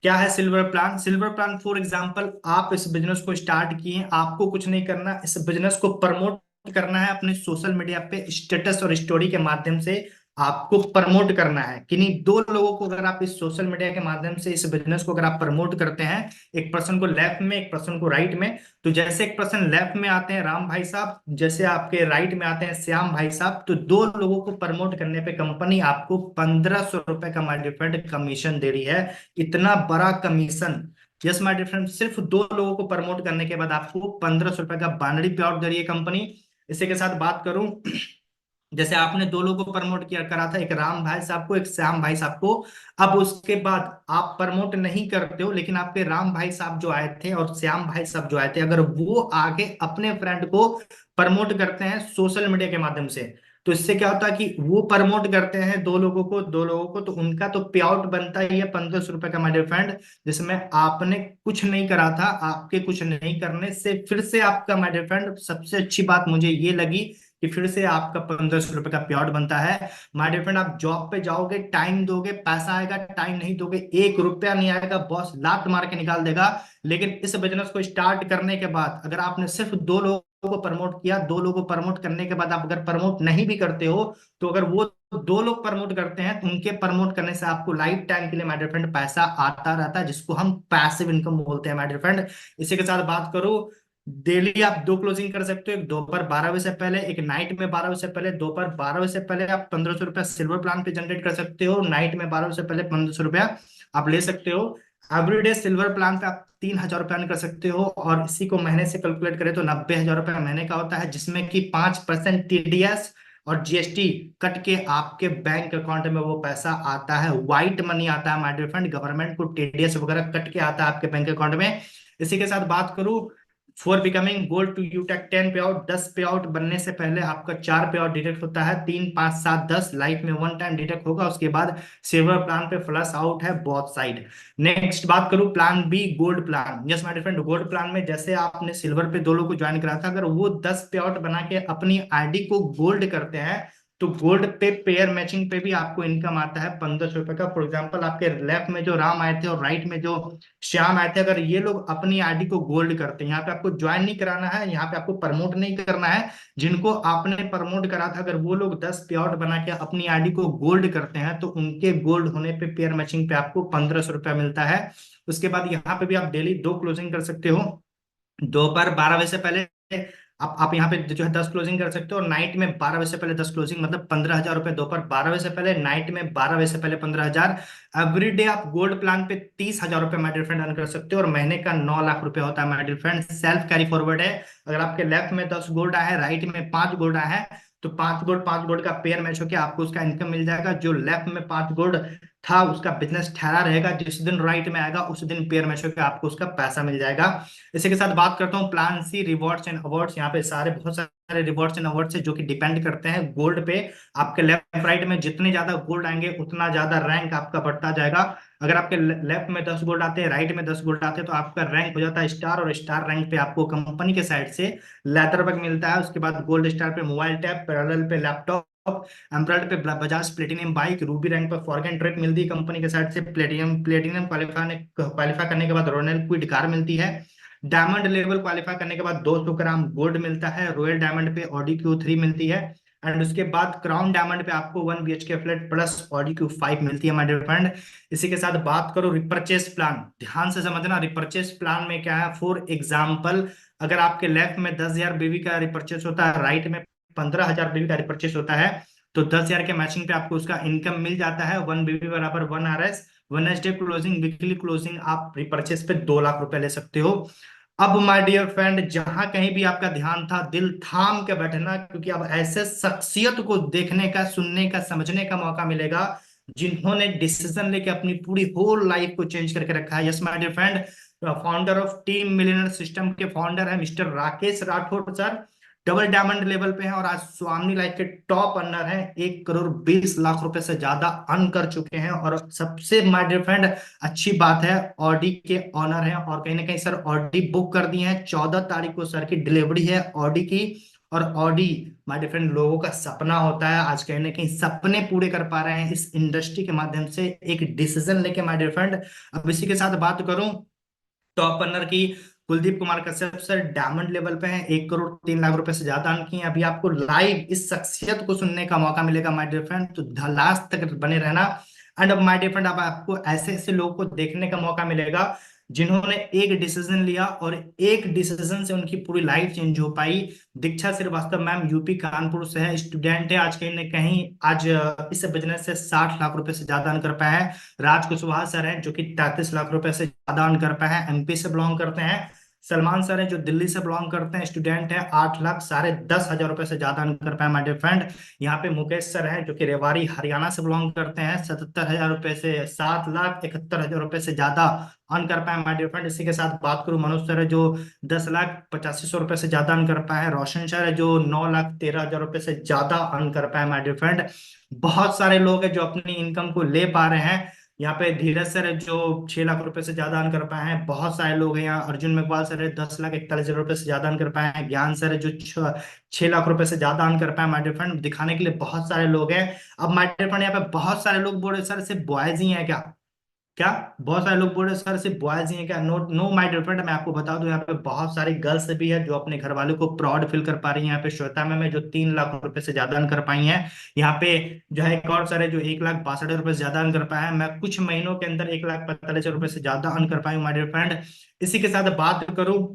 क्या है silver plan? Silver plan for example, आप इस बिजनेस को स्टार्ट किए, आपको कुछ नहीं करना, इस बिजनेस को प्रमोट करना है अपने सोशल मीडिया पे स्टेटस और स्टोरी के माध्यम से आपको प्रमोट करना है। किन्हीं 2 लोगों को अगर आप इस सोशल मीडिया के माध्यम से इस बिजनेस को अगर आप प्रमोट करते हैं, एक पर्सन को लेफ्ट में, एक पर्सन को राइट में, तो जैसे एक पर्सन लेफ्ट में आते हैं राम भाई साहब, जैसे आपके राइट में आते हैं श्याम भाई साहब, तो 2 लोगों को प्रमोट करने पे कंपनी आपको 1,500 रुपए का माय डिफरेंट कमीशन दे रही है। इतना बड़ा कमीशन, यस माय डिफरेंट, सिर्फ 2 लोगों को प्रमोट करने के बाद आपको 1,500 रुपए का बाइनरी पे आउट दे रही है कंपनी। इसी के साथ बात करूं, जैसे आपने 2 लोगों को प्रमोट किया करा था, एक राम भाई साहब को, एक श्याम भाई साहब को। अब उसके बाद आप प्रमोट नहीं करते हो, लेकिन आपके राम भाई साहब जो आए थे और श्याम भाई साहब जो आए थे, अगर वो आगे अपने फ्रेंड को प्रमोट करते हैं सोशल मीडिया के माध्यम से, तो इससे क्या होता है कि वो प्रमोट करते हैं 2 लोगों को, तो उनका तो पे आउट बनता ही है 1,500 रुपए का माय डियर फ्रेंड, जिसमें आपने कुछ नहीं करा था। आपके कुछ नहीं करने से फिर से आपका माय डियर फ्रेंड, सबसे अच्छी बात मुझे ये लगी कि फिर से आपका 1,500 रुपए का पे आउट बनता है। माय डियर फ्रेंड, आप जॉब पे जाओगे, टाइम दोगे, पैसा आएगा, टाइम नहीं दोगे 1 रुपया नहीं आएगा, बॉस लात मार के निकाल देगा। लेकिन इस बिजनेस को स्टार्ट करने के बाद अगर आपने सिर्फ 2 लोगों को प्रमोट किया, 2 लोगों को प्रमोट करने के बाद आप अगर प्रमोट नहीं भी करते हो, तो अगर वो 2 लोग प्रमोट करते हैं तो उनके प्रमोट करने से आपको लाइफ टाइम के लिए माय डियर फ्रेंड पैसा आता रहता है, जिसको हम पैसिव इनकम बोलते हैं माय डियर फ्रेंड। इसी के साथ बात करूं, डेली आप 2 क्लोजिंग कर सकते हो, एक दोपहर 12 बजे से पहले, एक नाइट में 12 बजे से पहले। दोपहर 12 बजे से पहले आप 1,500 रुपया सिल्वर प्लान पे जनरेट कर सकते हो, नाइट में 12 बजे से पहले 1,500 रुपया आप ले सकते हो। एवरीडे सिल्वर प्लान पे आप 3,000 रुपया अर्न कर सकते हो, और इसी को महीने से कैलकुलेट करें तो 90,000 रुपया महीने का होता है, जिसमें कि 5% टीडीएस और जीएसटी कट के आपके बैंक अकाउंट में वो पैसा आता है, व्हाइट मनी आता है माय डियर फ्रेंड। गवर्नमेंट को टीडीएस वगैरह कट के आता है आपके बैंक अकाउंट में। इसी के साथ बात करूं for becoming gold to you take 10 pay out, 10 pay out बनने से पहले आपका 4 पे आउट डिडक्ट होता है, 3 5 7 10 लाइफ में वन टाइम डिडक्ट होगा। उसके बाद सिल्वर प्लान पे फ्लश आउट है बोथ साइड। नेक्स्ट बात करूं plan B gold plan. Yes my dear, gold plan में जैसे आपने सिल्वर पे 2 लोग को ज्वाइन करा था, अगर वो 10 पे आउट बना के अपनी आईडी को गोल्ड करते हैं तो गोल्ड पे पेयर मैचिंग पे भी आपको इनकम आता है 1500 रुपए का। फॉर एग्जाम्पल आपके लेफ्ट में जो राम आए थे और राइट में जो श्याम आए थे, अगर ये लोग अपनी आईडी को गोल्ड करते हैं, यहाँ पे आपको ज्वाइन नहीं कराना है, यहाँ पे आपको प्रमोट नहीं करना है, जिनको आपने प्रमोट करा था अगर वो लोग 10 पे आउट बना के अपनी आईडी को गोल्ड करते हैं तो उनके गोल्ड होने पे पेयर मैचिंग पे आपको 1500 रुपया मिलता है। उसके बाद यहाँ पे भी आप डेली 2 क्लोजिंग कर सकते हो, दोपहर 12 बजे से पहले आप यहाँ पे जो है 10 क्लोजिंग कर सकते हो, और नाइट में 12 बजे से पहले 10 क्लोजिंग, मतलब 15,000 रुपए दोपहर 12 बजे से पहले, नाइट में 12 बजे से पहले 15,000। एवरी डे आप गोल्ड प्लान पे 30,000 रुपए माय डियर फ्रेंड अर्न कर सकते हो, और महीने का 9 लाख रुपए होता है my dear friend. Self carry forward है, अगर आपके लेफ्ट में 10 गोल्ड आए हैं, राइट में 5 गोल्ड आए हैं, तो 5 गोल्ड का पेयर मैच होकर आपको उसका इनकम मिल जाएगा। जो लेफ्ट में 5 गोल्ड था उसका बिजनेस ठहरा रहेगा, जिस दिन राइट में आएगा उस दिन पेयर मैच होकर आपको उसका पैसा मिल जाएगा। इसी के साथ बात करता हूँ plan C rewards and awards. यहाँ पे सारे बहुत सारे रिवॉर्ड्स एंड अवार्ड्स है जो कि डिपेंड करते हैं गोल्ड पे। आपके लेफ्ट राइट में जितने ज्यादा गोल्ड आएंगे उतना ज्यादा रैंक आपका बढ़ता जाएगा। अगर आपके लेफ्ट में 10 गोल्ड आते हैं, राइट में 10 गोल्ड आते हैं, तो आपका रैंक हो जाता है स्टार, और स्टार रैंक पे आपको कंपनी के साइड से लेदर बैग मिलता है। उसके बाद गोल्ड स्टार पे मोबाइल टैब, पैरेलल पे लैपटॉप, एमराल्ड पे Bajaj platinum bike, Ruby rank पर फॉरगन ट्रिप मिलती है कंपनी के साइड से, प्लेटिनियम प्लेटिनियम क्वालिफाई करने के बाद रॉयल क्विड कार मिलती है। डायमंड लेवल क्वालिफाई करने के बाद 200 ग्राम गोल्ड मिलता है, रॉयल डायमंड पे ऑडी Q3 मिलती है, एंड उसके बाद क्राउन डायमंड पे आपको 1 BHK flat plus Audi Q5 मिलती है माय डियर फ्रेंड। इसी के साथ बात करो रिपर्चेस प्लान, ध्यान से समझना रिपर्चेस प्लान में क्या है। फॉर एग्जाम्पल, अगर आपके लेफ्ट में 10,000 बीवी का रिपर्चेस होता है, राइट में 15,000 बीवी का रिपर्चेस होता है, तो 10,000 के मैचिंग पे आपको उसका इनकम मिल जाता है। 1 बीवी बराबर 1 RS। Wednesday closing, weekly closing आप रिपर्चेस पे 2 लाख रुपए ले सकते हो। अब माय डियर फ्रेंड, जहां कहीं भी आपका ध्यान था, दिल थाम के बैठना, क्योंकि अब ऐसे शख्सियत को देखने का, सुनने का, समझने का मौका मिलेगा जिन्होंने डिसीजन लेके अपनी पूरी होल लाइफ को चेंज करके रखा है। Yes my dear friend, founder of team millionaire system के फाउंडर है mister Rakesh Rathore sir. Double diamond level पे हैं और आज स्वामी लाइफ के टॉप अर्नर हैं, 1 करोड़ 20 लाख रुपए से ज्यादा अर्न कर चुके हैं। और सबसे माय डियर फ्रेंड अच्छी बात है, ऑडी के ऑनर हैं, और कहीं ना कहीं सर ऑडी बुक कर दिए हैं। 14 तारीख को सर की डिलीवरी है ऑडी की। और ऑडी माय डियर फ्रेंड लोगों का सपना होता है, आज कहीं ना कहीं सपने पूरे कर पा रहे हैं इस इंडस्ट्री के माध्यम से एक डिसीजन लेके माय डियर फ्रेंड। अब इसी के साथ बात करूं टॉप रनर की, Kuldeep Kumar Kashyap sir diamond level पे हैं, 1 करोड़ 3 लाख रुपए से ज्यादा अर्न किए हैं। अभी आपको लाइव इस शख्सियत को सुनने का मौका मिलेगा माय डियर फ्रेंड, तो लास्ट तक बने रहना। एंड अब माय डियर फ्रेंड, अब आपको ऐसे ऐसे लोगों को देखने का मौका मिलेगा जिन्होंने एक डिसीजन लिया और एक डिसीजन से उनकी पूरी लाइफ चेंज हो पाई। दीक्षा श्रीवास्तव मैम यूपी कानपुर से है, स्टूडेंट है, आज कहीं ना कहीं आज इस बिजनेस से 60 लाख रुपए से ज्यादा अर्न कर पाए हैं। राज कुशवाहा सर हैं जो कि 33 लाख रुपए से ज्यादा अर्न कर पाए हैं, एमपी से बिलोंग करते हैं। सलमान सर है जो दिल्ली से बिलोंग करते हैं, स्टूडेंट है, 8,10,000 रुपए से ज्यादा अर्न कर पाए माय डियर फ्रेंड। यहाँ पे मुकेश सर हैं जो कि रेवाड़ी हरियाणा से बिलोंग करते हैं, 77,000 रुपए से 7,71,000 रुपए से ज्यादा अर्न कर पाए माय डियर फ्रेंड। इसी के साथ बात करूं मनोज सर है जो 10,85,000 रुपए से ज्यादा अर्न कर पाए हैं। रोशन सर है जो 9,13,000 रुपए से ज्यादा अर्न कर पाए माय डियर फ्रेंड। बहुत सारे लोग हैं जो अपनी इनकम को ले पा रहे हैं। यहाँ पे धीरज सर है जो 6 लाख रुपए से ज्यादा अर्न कर पाए हैं। बहुत सारे लोग हैं यहाँ, अर्जुन मेघवाल सर है 10,41,000 रुपए से ज्यादा अर्न कर पाए हैं। ज्ञान सर है जो 6 लाख रुपए से ज्यादा अर्न कर पाए माय डियर फ्रेंड। दिखाने के लिए बहुत सारे लोग हैं। अब माय डियर फ्रेंड यहाँ पे बहुत सारे लोग बोल रहे सर सिर्फ बॉयज ही हैं क्या, क्या बहुत सारे लोग बोल रहे सर सिर्फ बॉयज ही हैं क्या? No no my dear friend, मैं आपको बता दूं यहाँ पे बहुत सारी गर्ल्स भी है जो अपने घर वालों को प्राउड फील कर पा रही है। यहाँ पे श्वेता मैम है जो 3 लाख रुपए से ज्यादा अर्न कर पाई हैं। यहाँ पे जो है एक और सर है जो 1,62,000 रुपए से ज्यादा अर्न कर पाए हैं। मैं कुछ महीनों के अंदर 1,45,000 रुपए से ज्यादा अर्न कर पाई हूँ माय डियर फ्रेंड। इसी के साथ बात करूं,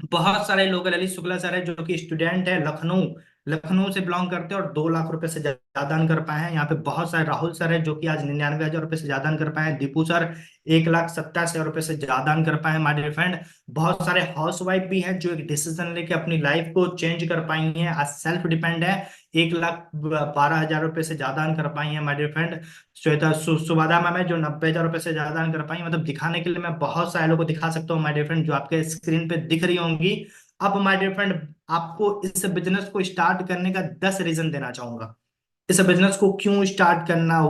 बहुत सारे लोग हैं, ललित शुक्ला सर है जो कि स्टूडेंट है, लखनऊ लखनऊ से बिलोंग करते हैं और 2 लाख रुपए से ज्यादा अर्न कर पाए हैं। यहाँ पे बहुत सारे राहुल सर है जो कि आज 99 हजार रुपये से ज्यादा अर्न कर पाए हैं। दीपू सर 1,87,000 रुपये से ज्यादा अर्न कर पाए हैं माय डियर फ्रेंड। बहुत सारे हाउस वाइफ भी हैं जो एक डिसीजन लेके अपनी लाइफ को चेंज कर पाई हैं, आज सेल्फ डिपेंड है, 1,12,000 रुपये से ज्यादा अर्न कर पाई हैं my dear friend. Shweta Suvada ma'am है जो 90,000 रुपये से ज्यादा अर्न कर पाई हैं। मतलब दिखाने के लिए मैं बहुत सारे लोगों को दिखा सकता हूँ माय डियर फ्रेंड, जो आपके स्क्रीन पे दिख रही होंगी। अब माय डियर फ्रेंड, आपको इस बिजनेस को स्टार्ट करने का 10 रीजन देना चाहूंगा। इस बिजनेस को क्यों स्टार्ट करना,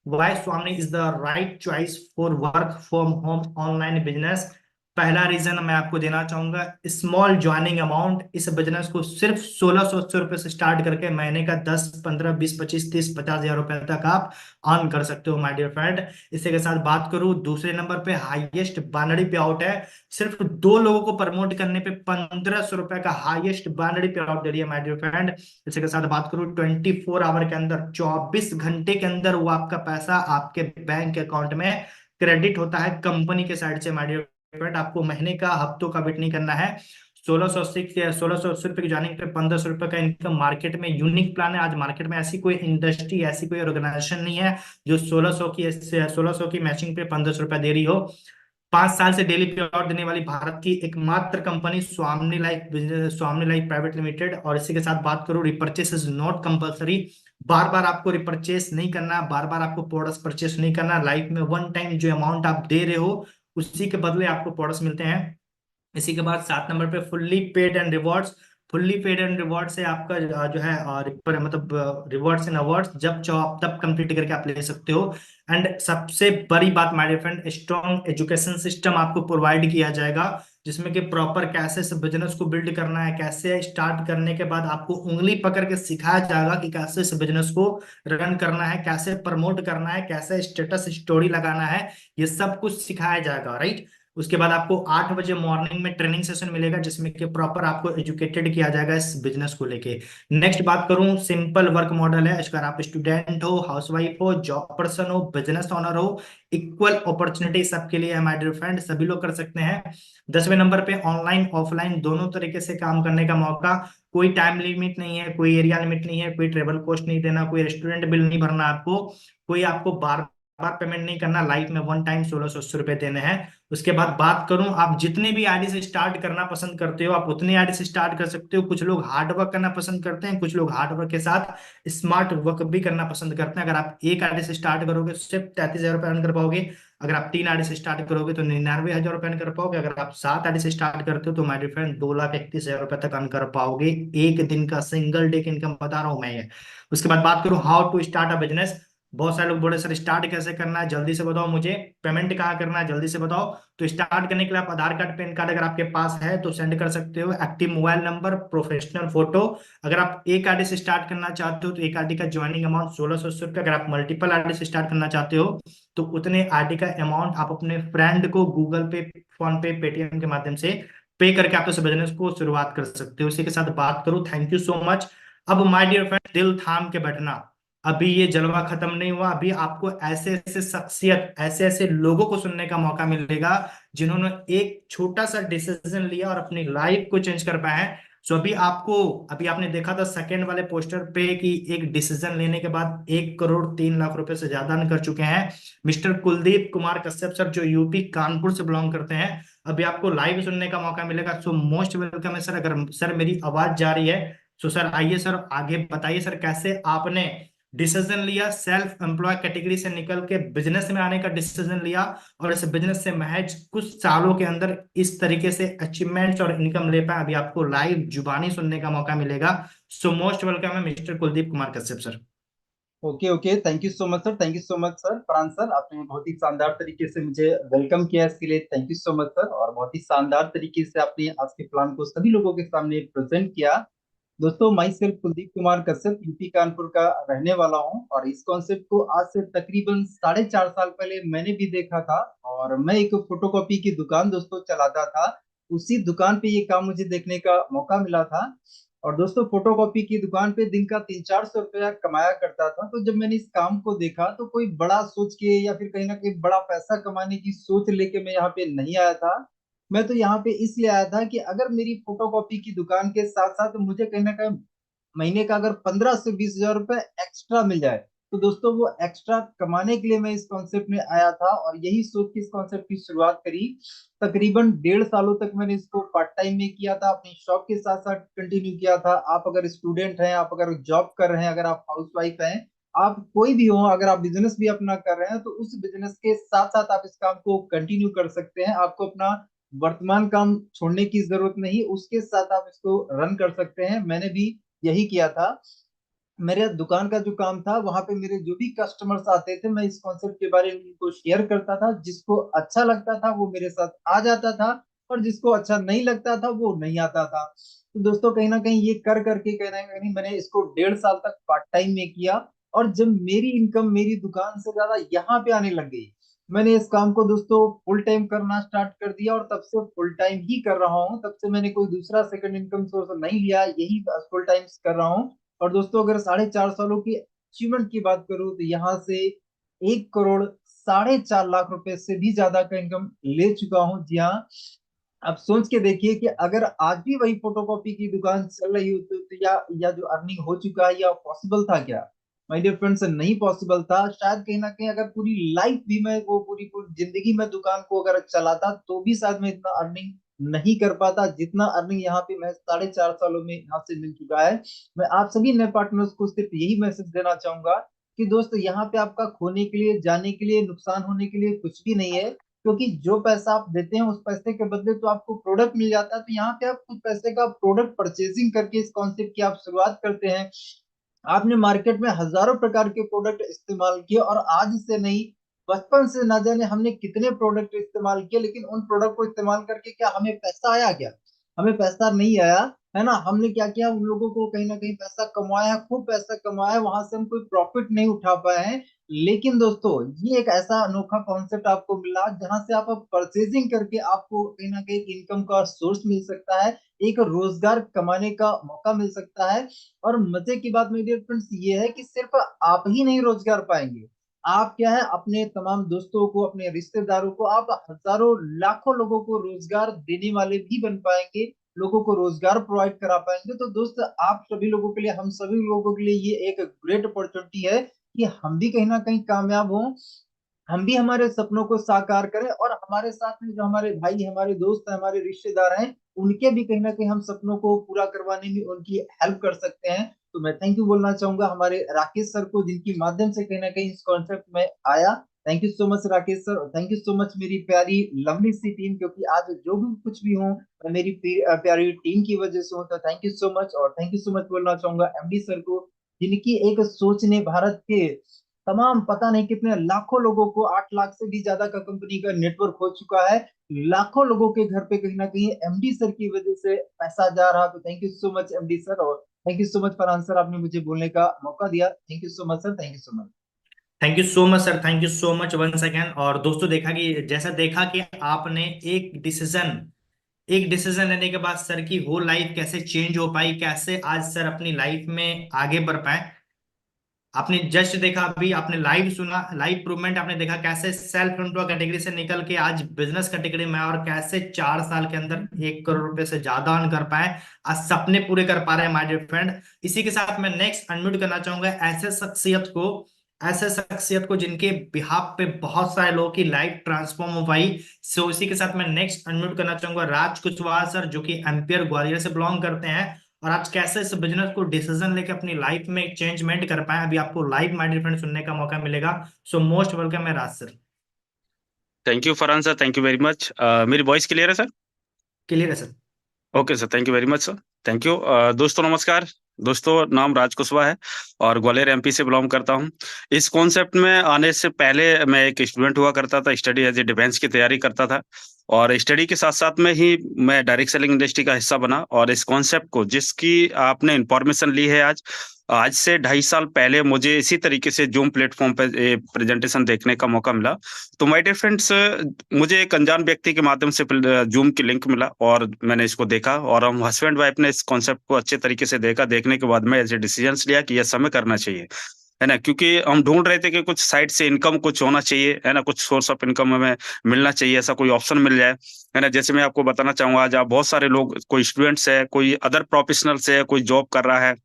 why Swami is the right choice for work from home online business. पहला रीजन मैं आपको देना चाहूंगा, स्मॉल ज्वाइनिंग अमाउंट। इस बिजनेस को सिर्फ 1,680 रुपये से स्टार्ट करके महीने का 10, 15, 20, 25, 30, 50 हजार रुपए तक आप अर्न कर सकते हो माय डियर फ्रेंड। इसी के साथ बात करूं, दूसरे नंबर पे हाईएस्ट बाइनरी पे आउट है। सिर्फ 2 लोगों को प्रमोट करने पे 1,500 रुपए का हाईएस्ट बाइनरी पे आउट दे रही है माय डियर फ्रेंड। इसी के साथ बात करूं, 24 आवर के अंदर, 24 घंटे के अंदर वो आपका पैसा आपके बैंक अकाउंट में क्रेडिट होता है कंपनी के साइड से माय डियर फ्रेंड। आपको महीने का, हफ्तों का वेट नहीं करना है। 1,680 रुपए की ज्वाइनिंग पे 1,500 रुपए का इनकम मार्केट में यूनिक प्लान है। आज मार्केट में ऐसी कोई इंडस्ट्री, ऐसी कोई ऑर्गेनाइजेशन नहीं है जो 1,600 की मैचिंग पे 1,500 रुपए दे रही हो। 5 साल से डेली पे आउट देने वाली भारत की एकमात्र कंपनी स्वामी लाइफ बिजनेस, स्वामी लाइफ प्राइवेट लिमिटेड। और इसी के साथ बात करूं, रिपर्चेस इज नॉट कंपलसरी। बार बार आपको रिपर्चेस नहीं करना, बार बार आपको प्रोडक्ट्स परचेस नहीं करना। लाइफ में वन टाइम जो अमाउंट आप दे रहे हो उसी के बदले आपको प्रोडक्ट्स मिलते हैं। इसी के बाद 7 नंबर पे fully paid and rewards. Fully paid and reward से आपका जो है मतलब रिवॉर्ड्स एंड अवार्ड्स जब चाहो आप तब कंप्लीट करके आप ले सकते हो। एंड सबसे बड़ी बात my dear friend, strong education system आपको प्रोवाइड किया जाएगा, जिसमें कि प्रॉपर कैसे इस बिजनेस को बिल्ड करना है, कैसे स्टार्ट करने के बाद आपको उंगली पकड़ के सिखाया जाएगा कि कैसे इस बिजनेस को रन करना है, कैसे प्रमोट करना है, कैसे स्टेटस स्टोरी लगाना है, ये सब कुछ सिखाया जाएगा, राइट। उसके बाद आपको 8 बजे मॉर्निंग में ट्रेनिंग सेशन मिलेगा, जिसमें कि प्रॉपर आपको एजुकेटेड किया जाएगा इस बिजनेस को लेके। नेक्स्ट बात करूं, सिंपल वर्क मॉडल है। अगर आप स्टूडेंट हो, हाउसवाइफ हो, जॉब पर्सन हो, बिजनेस ओनर हो, इक्वल अपॉर्चुनिटी सबके लिए है माय डियर फ्रेंड, सभी लोग कर सकते हैं। 10वें नंबर पे ऑनलाइन ऑफलाइन दोनों तरीके से काम करने का मौका। कोई टाइम लिमिट नहीं है, कोई एरिया लिमिट नहीं है, कोई ट्रेवल कॉस्ट नहीं देना, कोई रेस्टोरेंट बिल नहीं भरना आपको, कोई आपको बार बार पेमेंट नहीं करना। लाइफ में वन टाइम 1,680 रुपए देने हैं। उसके बाद बात करूं, आप जितने भी आईडी से स्टार्ट करना पसंद करते हो आप उतने आईडी से स्टार्ट कर सकते हो। कुछ लोग हार्ड वर्क करना पसंद करते हैं, कुछ लोग हार्ड वर्क के साथ स्मार्ट वर्क भी करना पसंद करते हैं। अगर आप एक आईडी से स्टार्ट करोगे तो सिर्फ 33,000 रुपये अर्न कर पाओगे। अगर आप 3 आईडी से स्टार्ट करोगे तो 99,000 रुपये अर्न कर पाओगे। अगर आप 7 आईडी से स्टार्ट करते हो तो माय डियर फ्रेंड 2,31,000 रुपये तक अर्न कर पाओगे। एक दिन का सिंगल डे की इनकम बता रहा हूं मैं ये। उसके बाद बात करूं how to start a business. बहुत सारे लोग बोले सर स्टार्ट कैसे करना है, जल्दी से बताओ मुझे, पेमेंट कहाँ करना है, जल्दी से बताओ। तो स्टार्ट करने के लिए आप आधार कार्ड, पैन कार्ड अगर आपके पास है तो सेंड कर सकते हो, active mobile number, professional photo. अगर आप एक आईडी से स्टार्ट करना चाहते हो तो एक आईडी का ज्वाइनिंग अमाउंट 1,680 रुपये। अगर आप मल्टीपल आईडी से स्टार्ट करना चाहते हो तो उतने आईडी का अमाउंट आप अपने फ्रेंड को गूगल पे, फोन पे, पेटीएम के माध्यम से पे करके आप इस बिजनेस को शुरुआत कर सकते हो। इसी के साथ बात करूं, थैंक यू सो मच। अब माय डियर फ्रेंड, दिल थाम के बैठना, अभी ये जलवा खत्म नहीं हुआ। अभी आपको ऐसे ऐसे शख्सियत, ऐसे ऐसे लोगों को सुनने का मौका मिलेगा जिन्होंने एक छोटा सा डिसीजन लिया और अपनी लाइफ को चेंज कर पाए हैं। सो अभी आपको, अभी आपने देखा था सेकंड वाले पोस्टर पे कि एक डिसीजन लेने के बाद 1,03,00,000 रुपए से ज्यादा कर चुके हैं मिस्टर कुलदीप कुमार कश्यप सर, जो यूपी कानपुर से बिलोंग करते हैं। अभी आपको लाइव सुनने का मौका मिलेगा। सो मोस्ट वेलकम है सर। अगर सर मेरी आवाज जा रही है तो सर आइए सर, आगे बताइए सर, कैसे आपने डिसीजन लिया, सेल्फ एम्प्लॉय कैटेगरी से निकल के बिजनेस में आने का डिसीजन लिया, और इस बिजनेस से महज कुछ सालों के अंदर इस तरीके से अचीवमेंट्स और इनकम ले पाए। अभी आपको लाइव जुबानी सुनने का मौका मिलेगा। सो मोस्ट वेलकम है mister Kuldeep Kumar Kashyap sir. Okay okay, thank you so much sir, thank you so much sir. प्राण सर, आपने बहुत ही शानदार तरीके से मुझे वेलकम किया, इसके लिए thank you so much sir. और बहुत ही शानदार तरीके से आपने आज के प्लान को सभी लोगों के सामने प्रेजेंट किया। दोस्तों, my self Kuldeep Kumar Kashyap UP Kanpur का रहने वाला हूं, और इस कॉन्सेप्ट को आज से तकरीबन 4.5 साल पहले मैंने भी देखा था। और मैं एक फोटोकॉपी की दुकान दोस्तों चलाता था। उसी दुकान पे ये काम मुझे देखने का मौका मिला था। और दोस्तों, फोटोकॉपी की दुकान पे दिन का 300-400 रुपया कमाया करता था। तो जब मैंने इस काम को देखा तो कोई बड़ा सोच के या फिर कहीं ना कहीं बड़ा पैसा कमाने की सोच लेके मैं यहाँ पे नहीं आया था। मैं तो यहाँ पे इसलिए आया था कि अगर मेरी फोटोकॉपी की दुकान के साथ साथ मुझे कहीं ना कहीं महीने का अगर 15 से 20 हजार रुपए एक्स्ट्रा मिल जाए, तो दोस्तों वो एक्स्ट्रा कमाने के लिए मैं इस कॉन्सेप्ट में आया था और यही सोच के इस कॉन्सेप्ट की शुरुआत करी। तकरीबन 1.5 सालों तक मैंने इसको पार्ट टाइम में किया था, अपनी शॉप के साथ साथ कंटिन्यू किया था। आप अगर स्टूडेंट हैं, आप अगर जॉब कर रहे हैं, अगर आप हाउस वाइफ हैं, आप कोई भी हो, अगर आप बिजनेस भी अपना कर रहे हैं, तो उस बिजनेस के साथ साथ आप इस काम को कंटिन्यू कर सकते हैं। आपको अपना वर्तमान काम छोड़ने की जरूरत नहीं, उसके साथ आप इसको रन कर सकते हैं। मैंने भी यही किया था। मेरे दुकान का जो काम था, वहां पे मेरे जो भी कस्टमर्स आते थे, मैं इस कॉन्सेप्ट के बारे में उनको शेयर करता था। जिसको अच्छा लगता था वो मेरे साथ आ जाता था, और जिसको अच्छा नहीं लगता था वो नहीं आता था। तो दोस्तों कहीं ना कहीं ये कर करके कहीं ना कहीं मैंने इसको 1.5 साल तक पार्ट टाइम में किया। और जब मेरी इनकम मेरी दुकान से ज्यादा यहाँ पे आने लग गई, मैंने इस काम को दोस्तों फुल टाइम करना स्टार्ट कर दिया, और तब से फुल टाइम ही कर रहा हूँ। तब से मैंने कोई दूसरा सेकंड इनकम सोर्स नहीं लिया, यही फुल टाइम कर रहा हूँ। और दोस्तों अगर 4.5 सालों की अचीवमेंट की बात करूं, तो यहाँ से 1 करोड़ 4.5 लाख रुपए से भी ज्यादा का इनकम ले चुका हूँ। जी हाँ। अब सोच के देखिए कि अगर आज भी वही फोटोकॉपी की दुकान चल रही होती तो या जो अर्निंग हो चुका है, या पॉसिबल था क्या? माय डियर फ्रेंड्स, नहीं पॉसिबल था। शायद कहीं ना कहीं अगर पूरी लाइफ भी मैं वो पूरी पूरी जिंदगी में दुकान को अगर चलाता, तो भी शायद मैं इतना अर्निंग नहीं कर पाता जितना अर्निंग यहाँ पे मैं 4.5 सालों में यहाँ से मिल चुका है। मैं आप सभी नए पार्टनर्स को सिर्फ यही मैसेज देना चाहूंगा कि दोस्त, यहाँ पे आपका खोने के लिए, जाने के लिए, नुकसान होने के लिए कुछ भी नहीं है। क्योंकि जो पैसा आप देते हैं उस पैसे के बदले तो आपको प्रोडक्ट मिल जाता है। तो यहाँ पे आप कुछ पैसे का प्रोडक्ट परचेजिंग करके इस कॉन्सेप्ट की आप शुरुआत करते हैं। आपने मार्केट में हजारों प्रकार के प्रोडक्ट इस्तेमाल किए, और आज से नहीं, बचपन से ना जाने हमने कितने प्रोडक्ट इस्तेमाल किए, लेकिन उन प्रोडक्ट को इस्तेमाल करके क्या हमें पैसा आया? क्या हमें पैसा नहीं आया, है ना? हमने क्या किया, उन लोगों को कहीं ना कहीं पैसा कमाया, खूब पैसा कमाया, वहां से हम कोई प्रॉफिट नहीं उठा पाए हैं। लेकिन दोस्तों, ये एक ऐसा अनोखा कॉन्सेप्ट आपको मिला जहां से आप परचेजिंग करके आपको कहीं ना कहीं इनकम का सोर्स मिल सकता है, एक रोजगार कमाने का मौका मिल सकता है। और मजे की बात मेरे डियर फ्रेंड्स ये है कि सिर्फ आप ही नहीं रोजगार पाएंगे, आप क्या है, अपने तमाम दोस्तों को, अपने रिश्तेदारों को, आप हजारों लाखों लोगों को रोजगार देने वाले भी बन पाएंगे, लोगों को रोजगार प्रोवाइड करा पाएंगे। तो दोस्त, आप सभी लोगों के लिए, हम सभी लोगों के लिए ये एक ग्रेट अपॉर्चुनिटी है कि हम भी कहीं ना कहीं कामयाब हों, हम भी हमारे सपनों को साकार करें, और हमारे साथ में जो हमारे भाई, हमारे दोस्त हैं, हमारे रिश्तेदार हैं, उनके भी कहीं ना कहीं हम सपनों को पूरा करवाने में उनकी हेल्प कर सकते हैं। तो मैं थैंक यू बोलना चाहूंगा हमारे राकेश सर को, जिनकी माध्यम से कहीं ना कहीं इस कॉन्सेप्ट में आया। Thank you so much Rakesh sir, और थैंक यू सो मच मेरी प्यारी लवली सी टीम, क्योंकि आज जो भी कुछ भी हूँ मैं मेरी प्यारी टीम की वजह से हूँ। तो थैंक यू सो मच, और थैंक यू सो मच बोलना चाहूंगा एमडी सर को, जिनकी एक सोच ने भारत के तमाम पता नहीं कितने लाखों लोगों को, 8 लाख से भी ज्यादा का कंपनी का नेटवर्क हो चुका है, लाखों लोगों के घर पे कहीं ना कहीं एमडी सर की वजह से पैसा जा रहा। तो thank you so much MD sir, और thank you so much Farhan sir, आपने मुझे बोलने का मौका दिया। Thank you so much sir, thank you so much. Thank you so much sir, thank you so much once again. और दोस्तों देखा कि जैसा देखा कि आपने एक डिसीजन लेने के बाद सर की होल लाइफ कैसे चेंज हो पाई, कैसे आज सर अपनी लाइफ में आगे बढ़ पाए। आपने जस्ट देखा, अभी आपने लाइव सुना, लाइव प्रूवमेंट आपने देखा कैसे सेल्फ एम्प्लॉय कैटेगरी से निकल के आज बिजनेस कैटेगरी में, और कैसे 4 साल के अंदर 1 करोड़ रुपए से ज्यादा अर्न कर पाए, आज सपने पूरे कर पा रहे हैं माय डियर फ्रेंड। इसी के साथ मैं नेक्स्ट अनम्यूट करना चाहूंगा ऐसे शख्सियत को जिनके बिहाफ पे बहुत सारे लोगों की लाइफ ट्रांसफॉर्म हो पाई। सो इसी के साथ मैं नेक्स्ट अनम्यूट करना चाहूंगा राज कुशवाहा सर, जो कि एम्पियर ग्वालियर से बिलोंग करते हैं, और आज कैसे इस बिजनेस को डिसीजन लेके अपनी लाइफ में एक चेंजमेंट कर पाए। अभी आपको लाइव माय डियर फ्रेंड सुनने का मौका मिलेगा। सो मोस्ट वेलकम है Raj sir. Thank you Farhan sir, thank you very much. मेरी वॉइस क्लियर है सर? क्लियर है sir. Okay sir, thank you very much sir. Thank you. दोस्तों नमस्कार। दोस्तों, नाम राज कुशवाहा है और ग्वालियर एमपी से बिलोंग करता हूं। इस कॉन्सेप्ट में आने से पहले मैं एक स्टूडेंट हुआ करता था, स्टडी एज ए डिफेंस की तैयारी करता था, और स्टडी के साथ साथ में ही मैं डायरेक्ट सेलिंग इंडस्ट्री का हिस्सा बना। और इस कॉन्सेप्ट को जिसकी आपने इंफॉर्मेशन ली है आज, आज से 2.5 साल पहले मुझे इसी तरीके से जूम प्लेटफॉर्म पे प्रेजेंटेशन देखने का मौका मिला। तो माय डियर फ्रेंड्स, मुझे एक अनजान व्यक्ति के माध्यम से जूम की लिंक मिला और मैंने इसको देखा, और हम हस्बैंड वाइफ ने इस कॉन्सेप्ट को अच्छे तरीके से देखा। देखने के बाद में ऐसे डिसीजन लिया कि यह समय करना चाहिए, है ना, क्योंकि हम ढूंढ रहे थे कि कुछ साइड से इनकम कुछ होना चाहिए, है ना, कुछ सोर्स ऑफ इनकम हमें मिलना चाहिए, ऐसा कोई ऑप्शन मिल जाए, है ना। जैसे मैं आपको बताना चाहूंगा, आज आप बहुत सारे लोग, कोई स्टूडेंट्स है, कोई अदर प्रोफेशनल्स है, कोई जॉब कर रहा है,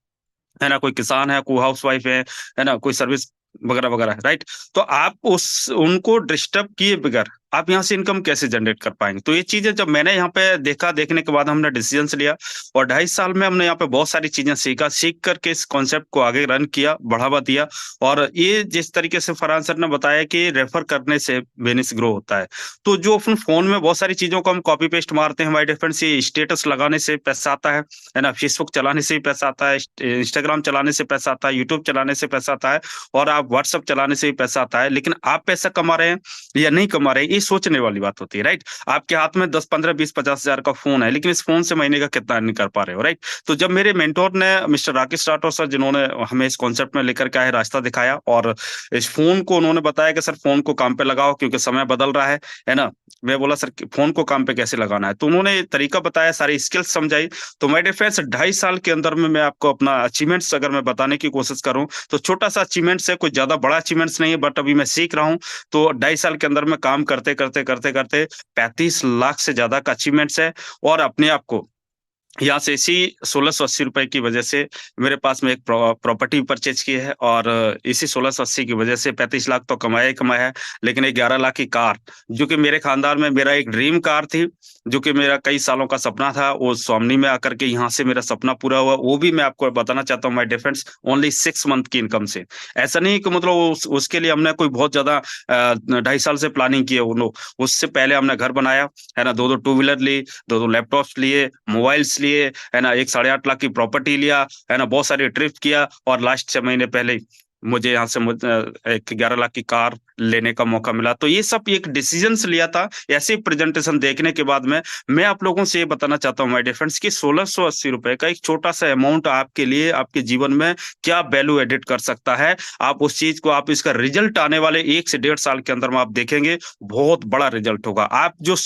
है ना, कोई किसान है, कोई हाउस वाइफ है ना, कोई सर्विस वगैरह वगैरह, राइट। तो आप उस उनको डिस्टर्ब किए बगैर आप यहाँ से इनकम कैसे जनरेट कर पाएंगे? तो ये चीजें जब मैंने यहाँ पे देखा, देखने के बाद हमने डिसीजन लिया, और 2.5 साल में हमने यहाँ पे बहुत सारी चीजें सीखा, सीख करके इस कॉन्सेप्ट को आगे रन किया, बढ़ावा दिया। और ये जिस तरीके से फरहान सर ने बताया कि रेफर करने से बिजनेस ग्रो होता है, तो जो अपन फोन में बहुत सारी चीजों को हम कॉपी पेस्ट मारते हैं, माय डिफरेंस, ये स्टेटस लगाने से पैसा आता है ना, फेसबुक चलाने से भी पैसा आता है, इंस्टाग्राम चलाने से पैसा आता है, यूट्यूब चलाने से पैसा आता है, और आप व्हाट्सअप चलाने से भी पैसा आता है। लेकिन आप पैसा कमा रहे हैं या नहीं कमा रहे हैं, ये सोचने वाली बात होती है, राइट। आपके हाथ में 10, 15, 20, 50 हजार का फोन है, लेकिन इस फोन से महीने का कितना अर्निंग कर पा रहे हो, राइट। तो जब मेरे मेंटोर ने, मिस्टर राकेश राठौर सर, जिन्होंने हमें इस कॉन्सेप्ट में लेकर के आए, रास्ता दिखाया, और इस फोन को उन्होंने बताया कि सर फोन को काम पे लगाओ क्योंकि समय बदल रहा है ना। मैं बोला सर फोन को काम पे कैसे लगाना है, तो उन्होंने तरीका बताया, सारी स्किल्स समझाई। तो माय डियर फ्रेंड्स, 2.5 साल के अंदर में मैं आपको अपना अचीवमेंट्स अगर मैं बताने की कोशिश करूं, तो छोटा सा अचीवमेंट्स है, कोई ज्यादा बड़ा अचीवमेंट्स नहीं है, बट अभी मैं सीख रहा हूं। तो 2.5 साल के अंदर में काम करते करते करते करते 35 लाख से ज्यादा का अचीवमेंट्स है। और अपने आप को यहाँ से इसी 1680 रुपए की वजह से, मेरे पास में एक प्रॉपर्टी परचेज की है, और इसी 1680 की वजह से 35 लाख तो कमाया ही कमाया है। लेकिन एक 11 लाख की कार, जो कि मेरे खानदान में मेरा एक ड्रीम कार थी, जो कि मेरा कई सालों का सपना था, वो स्वामी में आकर के यहाँ से मेरा सपना पूरा हुआ। वो भी मैं आपको बताना चाहता हूँ माय डिफरेंस, ओनली 6 मंथ की इनकम से। ऐसा नहीं कि मतलब उसके लिए हमने कोई बहुत ज्यादा 2.5 साल से प्लानिंग की है, वो उससे पहले हमने घर बनाया, है ना, 2 टू व्हीलर ली, 2 लैपटॉप्स लिए, मोबाइल्स लिए, है ना, एक 8.5 लाख की प्रॉपर्टी लिया, है ना, बहुत सारी ट्रिप किया, और लास्ट 6 महीने पहले ही मुझे यहाँ से एक 11 लाख की कार लेने का मौका मिला। तो ये सब एक डिसीजंस लिया था। ऐसे प्रेजेंटेशन देखने के बाद में मैं आप लोगों से ये बताना चाहता हूँ माय डियर फ्रेंड्स, कि 1680 रुपए का एक छोटा सा अमाउंट आपके लिए, आपके जीवन में क्या वैल्यू एडिट कर सकता है। आप उस चीज को, आप इसका रिजल्ट आने वाले 1 से 1.5 साल के अंदर में आप देखेंगे, बहुत बड़ा रिजल्ट होगा। आप जो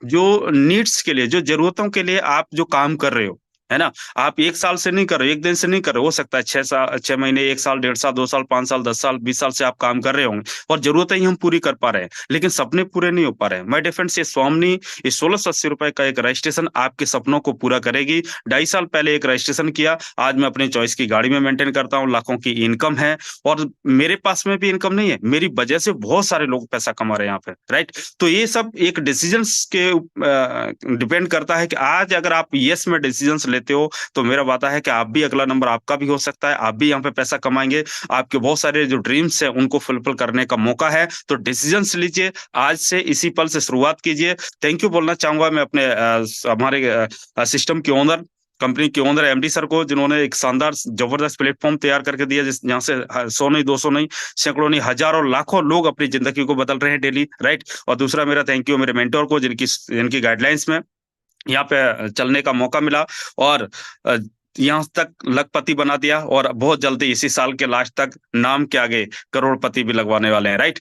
जो नीड्स के लिए, जो जरूरतों के लिए आप जो काम कर रहे हो, है ना, आप 1 साल से नहीं कर रहे हो, एक दिन से नहीं कर रहे हो सकता है 6 साल, 6 महीने, 1 साल, 1.5 साल, 2 साल, 5 साल, 10 साल, 20 साल से आप काम कर रहे होंगे, और जरूरतें ही हम पूरी कर पा रहे हैं, लेकिन सपने पूरे नहीं हो पा रहे हैं। माय डिफरेंस, ये स्वामी, ये 1680 रुपए का एक रजिस्ट्रेशन आपके सपनों को पूरा करेगी। 2.5 साल पहले एक रजिस्ट्रेशन किया, आज मैं अपनी चॉइस की गाड़ी में मेंटेन करता हूँ, लाखों की इनकम है, और मेरे पास में भी इनकम नहीं है, मेरी वजह से बहुत सारे लोग पैसा कमा रहे हैं यहाँ पे, राइट। तो ये सब एक डिसीजन के डिपेंड करता है, कि आज अगर आप यस में डिसीजन लेते हो, तो मेरा वादा है कि आप भी, अगला नंबर आपका भी हो सकता है, आप भी यहाँ पे पैसा कमाएंगे। आपके बहुत सारे जो ड्रीम्स हैं उनको फुलफिल करने का मौका है। तो डिसीजंस लीजिए, आज से इसी पल से शुरुआत कीजिए। थैंक यू बोलना चाहूंगा मैं अपने हमारे सिस्टम के ओनर, कंपनी के ओनर एमडी सर को, जिन्होंने एक शानदार जबरदस्त प्लेटफॉर्म तैयार करके दिया, जिस जहाँ से 100 नहीं, 200 नहीं, सैकड़ों नहीं, हजारों लाखों लोग अपनी जिंदगी को बदल रहे हैं डेली, राइट। और दूसरा मेरा थैंक यू मेरे मेंटोर को, जिनकी गाइडलाइंस में यहाँ पे चलने का मौका मिला, और यहाँ तक लखपति बना दिया, और बहुत जल्दी इसी साल के लास्ट तक नाम के आगे करोड़पति भी लगवाने वाले हैं, राइट।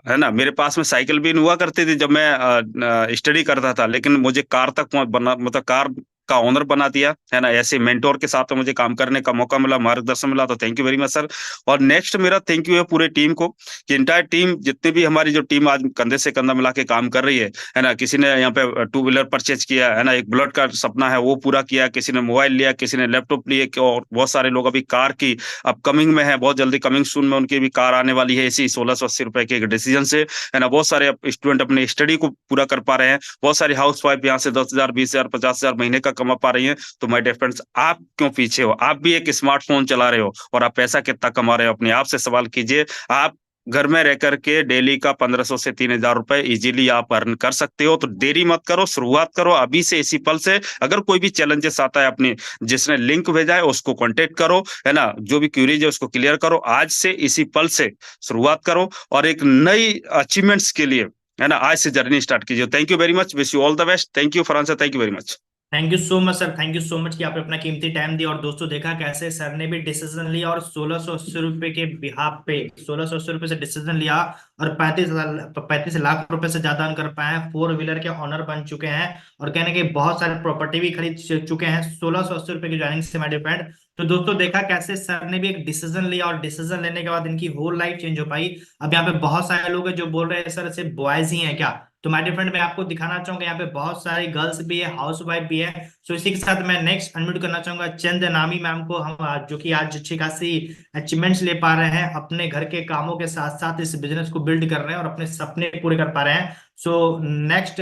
है ना, मेरे पास में साइकिल भी हुआ करती थी जब मैं स्टडी करता था, लेकिन मुझे कार तक बना, मतलब कार का ओनर बना दिया, है ना। ऐसे मेंटोर के साथ मुझे काम करने का मौका मिला, मार्गदर्शन मिला, तो thank you very much sir. और नेक्स्ट मेरा थैंक यू है पूरे टीम को, कि इंटायर टीम, जितने भी हमारी जो टीम आज कंधे से कंधा मिला के काम कर रही है ना, किसी ने यहाँ पे टू व्हीलर परचेज किया, है ना, एक बुलेट का सपना है वो पूरा किया, किसी ने मोबाइल लिया, किसी ने लैपटॉप लिए, और बहुत सारे लोग अभी कार की अपकमिंग में है, बहुत जल्दी कमिंग सून में उनकी भी कार आने वाली है, इसी 1680 रुपए के डिसीजन से, है ना। बहुत सारे स्टूडेंट अपने स्टडी को पूरा कर पा रहे हैं, बहुत सारी हाउस वाइफ यहाँ से 10,000, 20,000, 50,000 महीने का कमा पा रही है। तो माय डियर फ्रेंड्स, आप क्यों पीछे हो? आप भी एक स्मार्टफोन चला रहे हो, और आप पैसा कितना कमा रहे हो, अपने आप से सवाल कीजिए। आप घर में रह करके डेली का 1500 से 3,000 रुपए इजीली आप अर्न कर सकते हो। तो देरी मत करो, शुरुआत करो अभी से, इसी पल से। अगर कोई भी चैलेंजेस आता है, अपनी जिसने लिंक भेजा है उसको कांटेक्ट करो, है ना, जो भी क्यूरीज है उसको क्लियर करो, आज से इसी पल से शुरुआत करो, और एक नई अचीवमेंट्स के लिए, है ना, आज से जर्नी स्टार्ट कीजिए। Thank you very much, wish you all the best. Thank you Farhan sir, thank you very much. Thank you so much sir, thank you so much कि आपने अपना कीमती टाइम दिया। और दोस्तों देखा कैसे सर ने भी डिसीजन लिया, और 1680 रुपए के बिहाफ पे 1680 रुपए से डिसीजन लिया, और 35 लाख रुपए से ज्यादा अर्न कर पाए हैं, 4 व्हीलर के ऑनर बन चुके हैं, और कहने के बहुत सारे प्रॉपर्टी भी खरीद चुके हैं 1680 रुपए की ज्वाइनिंग से, माय डियर फ्रेंड। तो दोस्तों देखा कैसे सर ने भी एक डिसीजन लिया, और डिसीजन लेने के बाद इनकी होल लाइफ चेंज हो पाई। अब यहाँ पे बहुत सारे लोग हैं जो बोल रहे हैं सर सिर्फ बॉयज ही हैं क्या, तो माय डियर फ्रेंड, मैं आपको दिखाना चाहूंगा यहाँ पे बहुत सारी गर्ल्स भी है, हाउस वाइफ भी है। सो इसी के साथ मैं नेक्स्ट अनम्यूट करना चाहूंगा चंद नामी मैम को, हम जो कि आज अच्छी खासी अचीवमेंट्स ले पा रहे हैं, अपने घर के कामों के साथ साथ इस बिजनेस को बिल्ड कर रहे हैं और अपने सपने पूरे कर पा रहे हैं। सो नेक्स्ट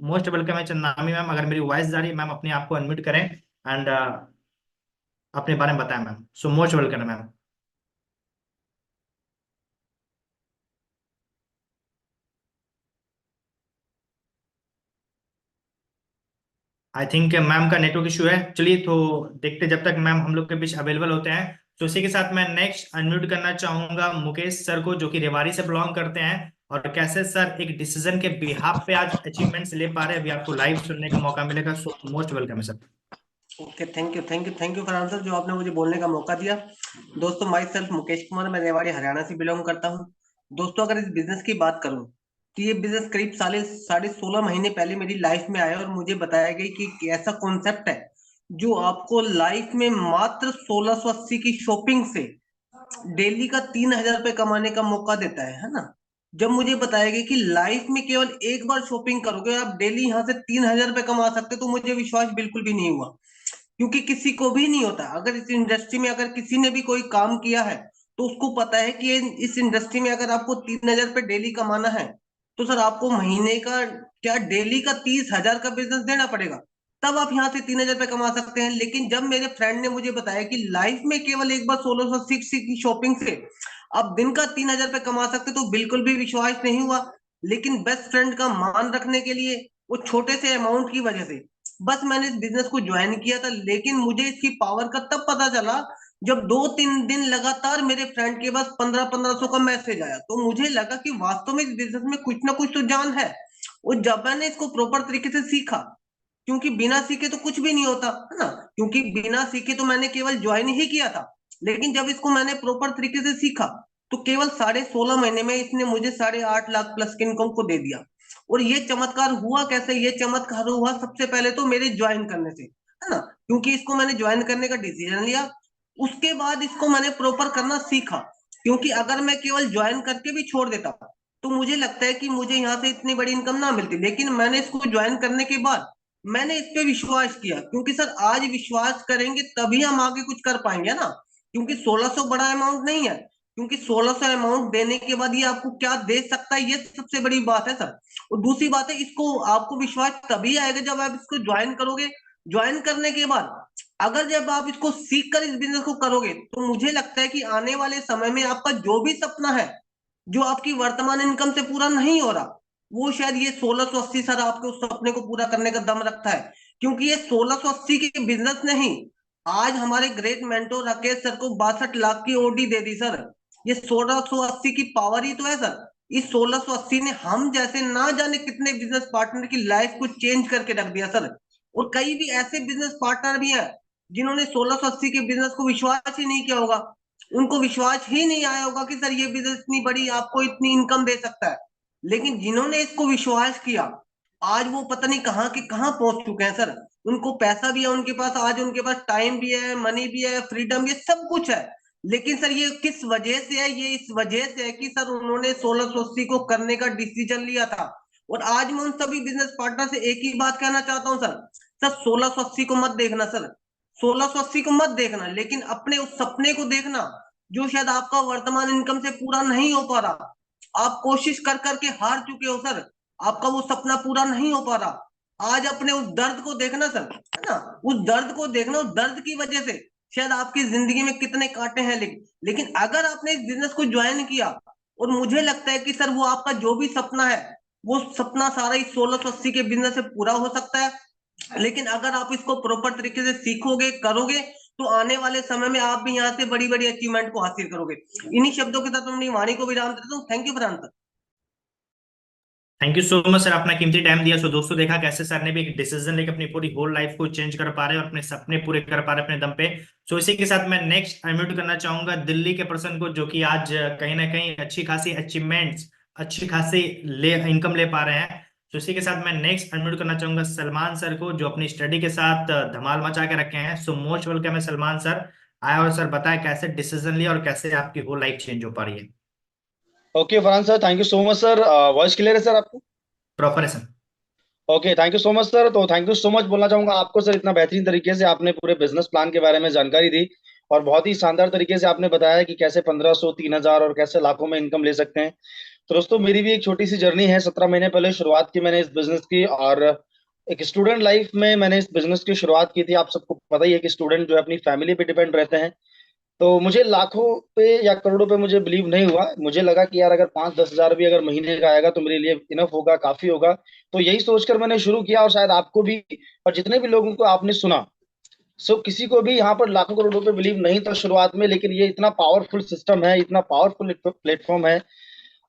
मोस्ट वेलकम है चंदनामी मैम। अगर मेरी वॉइस जा रही है मैम, अपने आप को अनम्यूट करें एंड अपने बारे में बताएं ma'am. So most welcome ma'am. I think ma'am का नेटवर्क इशू है। चलिए तो देखते जब तक मैम हम लोग के बीच अवेलेबल होते हैं। तो इसी के साथ मैं नेक्स्ट अनम्यूट करना चाहूंगा मुकेश सर को, जो कि रेवाड़ी से बिलोंग करते हैं, और कैसे सर एक डिसीजन के बिहाफ पे आज अचीवमेंट्स ले पा रहे हैं, अभी आपको लाइव सुनने का मौका मिलेगा। सो मोस्ट वेलकम है sir. Okay, thank you Farhan sir, जो आपने मुझे बोलने का मौका दिया। दोस्तों, माई सेल्फ मुकेश कुमार, मैं रेवाड़ी हरियाणा से बिलोंग करता हूँ। दोस्तों, अगर इस बिजनेस की बात करूँ तो ये बिजनेस करीब 16.5 महीने पहले मेरी लाइफ में आया और मुझे बताया गया कि एक ऐसा कॉन्सेप्ट है जो आपको लाइफ में मात्र 1680 की शॉपिंग से डेली का 3000 रुपये कमाने का मौका देता है ना। जब मुझे बताया गया कि लाइफ में केवल एक बार शॉपिंग करोगे आप डेली यहाँ से 3000 रुपये कमा सकते हो, तो मुझे विश्वास बिल्कुल भी नहीं हुआ, क्योंकि किसी को भी नहीं होता। अगर इस इंडस्ट्री में अगर किसी ने भी कोई काम किया है तो उसको पता है कि इस इंडस्ट्री में अगर आपको 3000 रुपये डेली कमाना है तो सर आपको महीने का क्या डेली का 30,000 का बिजनेस देना पड़ेगा, तब आप यहाँ से 3000 रुपये कमा सकते हैं। लेकिन जब मेरे फ्रेंड ने मुझे बताया कि लाइफ में केवल एक बार 1680 की शॉपिंग से आप दिन का 3000 रुपये कमा सकते, तो बिल्कुल भी विश्वास नहीं हुआ। लेकिन बेस्ट फ्रेंड का मान रखने के लिए, वो छोटे से अमाउंट की वजह से बस मैंने इस बिजनेस को ज्वाइन किया था। लेकिन मुझे इसकी पावर का तब पता चला जब 2-3 दिन लगातार मेरे फ्रेंड के पास 1500-1500 का मैसेज आया, तो मुझे लगा कि वास्तव में इस बिजनेस में कुछ ना कुछ तो जान है। और जब मैंने इसको प्रॉपर तरीके से सीखा, क्योंकि बिना सीखे तो कुछ भी नहीं होता है ना, क्योंकि बिना सीखे तो मैंने केवल ज्वाइन ही किया था। लेकिन जब इसको मैंने प्रॉपर तरीके से सीखा तो केवल 16.5 महीने में इसने मुझे 8.5 लाख प्लस की इनकम को दे दिया। और ये चमत्कार हुआ कैसे? ये चमत्कार हुआ सबसे पहले तो मेरे ज्वाइन करने से, है ना, क्योंकि इसको मैंने ज्वाइन करने का डिसीजन लिया, उसके बाद इसको मैंने प्रॉपर करना सीखा। क्योंकि अगर मैं केवल ज्वाइन करके भी छोड़ देता तो मुझे लगता है कि मुझे यहाँ से इतनी बड़ी इनकम ना मिलती। लेकिन मैंने इसको ज्वाइन करने के बाद मैंने इस पे विश्वास किया, क्योंकि सर आज विश्वास करेंगे तभी हम आगे कुछ कर पाएंगे ना। क्योंकि 1600 बड़ा अमाउंट नहीं है, क्योंकि 1600 अमाउंट देने के बाद ये आपको क्या दे सकता है, ये सबसे बड़ी बात है सर। और दूसरी बात है, इसको आपको विश्वास तभी आएगा जब आप इसको ज्वाइन करोगे। ज्वाइन करने के बाद अगर जब आप इसको सीख कर इस बिजनेस को करोगे, तो मुझे लगता है कि आने वाले समय में आपका जो भी सपना है जो आपकी वर्तमान इनकम से पूरा नहीं हो रहा, वो शायद ये 1680 सर आपके उस सपने को पूरा करने का दम रखता है। क्योंकि ये 1680 के बिजनेस नहीं, आज हमारे ग्रेट मेंटोर राकेश सर को 62 लाख की ओडी दे दी सर। ये 1680 की पावर ही तो है सर। इस 1680 ने हम जैसे ना जाने कितने बिजनेस पार्टनर की लाइफ को चेंज करके रख दिया सर। और कई भी ऐसे बिजनेस पार्टनर भी हैं जिन्होंने 1680 के बिजनेस को विश्वास ही नहीं किया होगा, उनको विश्वास ही नहीं आया होगा कि सर ये बिजनेस इतनी बड़ी आपको इतनी इनकम दे सकता है। लेकिन जिन्होंने इसको विश्वास किया, आज वो पता नहीं कहाँ के कहाँ पहुंच चुके हैं सर। उनको पैसा भी है उनके पास, आज उनके पास टाइम भी है, मनी भी है, फ्रीडम भी है, सब कुछ है। लेकिन सर ये किस वजह से है? ये इस वजह से है कि सर उन्होंने 1680 को करने का डिसीजन लिया था। और आज मैं उन सभी बिजनेस पार्टनर से एक ही बात कहना चाहता हूँ सर, सर 1680 को मत देखना सर, 1680 को मत देखना, लेकिन अपने उस सपने को देखना जो शायद आपका वर्तमान इनकम से पूरा नहीं हो पा रहा। आप कोशिश कर करके हार चुके हो सर, आपका वो सपना पूरा नहीं हो पा रहा। आज अपने उस दर्द को देखना सर, है ना, उस दर्द को देखना। उस दर्द की वजह से शायद आपकी जिंदगी में कितने कांटे हैं, लेकिन अगर आपने इस बिजनेस को ज्वाइन किया, और मुझे लगता है कि सर वो आपका जो भी सपना है वो सपना सारा इस 1680 के बिजनेस से पूरा हो सकता है। लेकिन अगर आप इसको प्रॉपर तरीके से सीखोगे, करोगे, तो आने वाले समय में आप भी यहाँ से बड़ी बड़ी अचीवमेंट को हासिल करोगे। इन्हीं शब्दों के साथ अपनी वाणी को विराम देता हूँ। Thank you Farhan sir. Thank you so much sir, अपना कीमती टाइम दिया। सो दोस्तों, देखा कैसे सर ने भी एक डिसीजन लेकर अपनी पूरी होल लाइफ को चेंज कर पा रहे हैं और अपने सपने पूरे कर पा रहे हैं अपने दम पे। सो इसी के साथ मैं नेक्स्ट अनम्यूट करना चाहूंगा दिल्ली के पर्सन को, जो कि आज कहीं ना कहीं अच्छी खासी अचीवमेंट्स, अच्छी खासी इनकम ले पा रहे हैं। तो इसी के साथ मैं नेक्स्ट अनम्यूट करना चाहूंगा सलमान सर को, जो अपनी स्टडी के साथ धमाल मचा के रखे हैं। सो मोस्ट वेलकम है सलमान सर। आए और सर बताएं कैसे डिसीजन लिया और कैसे आपकी होल लाइफ चेंज हो पा रही है। Okay Farhan sir, thank you so much sir. Voice clear है सर आपको? Profession. Okay, thank you so much sir. तो थैंक यू सो मच बोलना चाहूंगा आपको सर, इतना बेहतरीन तरीके से आपने पूरे बिजनेस प्लान के बारे में जानकारी दी और बहुत ही शानदार तरीके से आपने बताया कि कैसे 1500, 3000 और कैसे लाखों में इनकम ले सकते हैं। तो दोस्तों मेरी भी एक छोटी सी जर्नी है। 17 महीने पहले शुरुआत की मैंने इस बिजनेस की, और एक स्टूडेंट लाइफ में मैंने इस बिजनेस की शुरुआत की थी। आप सबको पता ही है कि स्टूडेंट जो है अपनी फैमिली पे डिपेंड रहते हैं। तो मुझे लाखों पे या करोड़ों पे मुझे बिलीव नहीं हुआ। मुझे लगा कि यार अगर 5-10 हजार भी अगर महीने का आएगा तो मेरे लिए इनफ होगा, काफी होगा। तो यही सोचकर मैंने शुरू किया, और शायद आपको भी और जितने भी लोगों को आपने सुना, किसी को भी यहाँ पर लाखों करोड़ों पे बिलीव नहीं था शुरुआत में। लेकिन ये इतना पावरफुल सिस्टम है, इतना पावरफुल प्लेटफॉर्म है,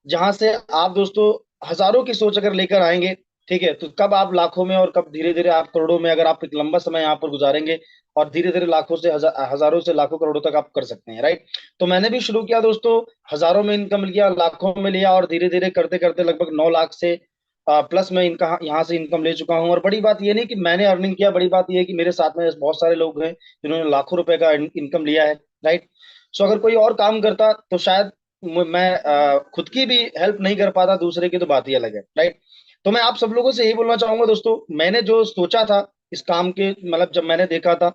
जहां से आप दोस्तों हजारों की सोच अगर लेकर आएंगे, ठीक है, तो कब आप लाखों में और कब धीरे धीरे आप करोड़ों में, अगर आप एक लंबा समय यहाँ पर गुजारेंगे और धीरे धीरे लाखों से हजारों से लाखों करोड़ों तक आप कर सकते हैं, राइट। तो मैंने भी शुरू किया दोस्तों, हजारों में इनकम लिया, लाखों में लिया, और धीरे धीरे करते करते लगभग 9 लाख से प्लस में इनका यहाँ से इनकम ले चुका हूँ। और बड़ी बात ये नहीं कि मैंने अर्निंग किया, बड़ी बात ये है कि मेरे साथ में बहुत सारे लोग हैं जिन्होंने लाखों रुपए का इनकम लिया है, राइट। सो अगर कोई और काम करता तो शायद मैं खुद की भी हेल्प नहीं कर पाता, दूसरे की तो बात ही अलग है, राइट। तो मैं आप सब लोगों से यही बोलना चाहूंगा दोस्तों, मैंने जो सोचा था इस काम के, मतलब जब मैंने देखा था,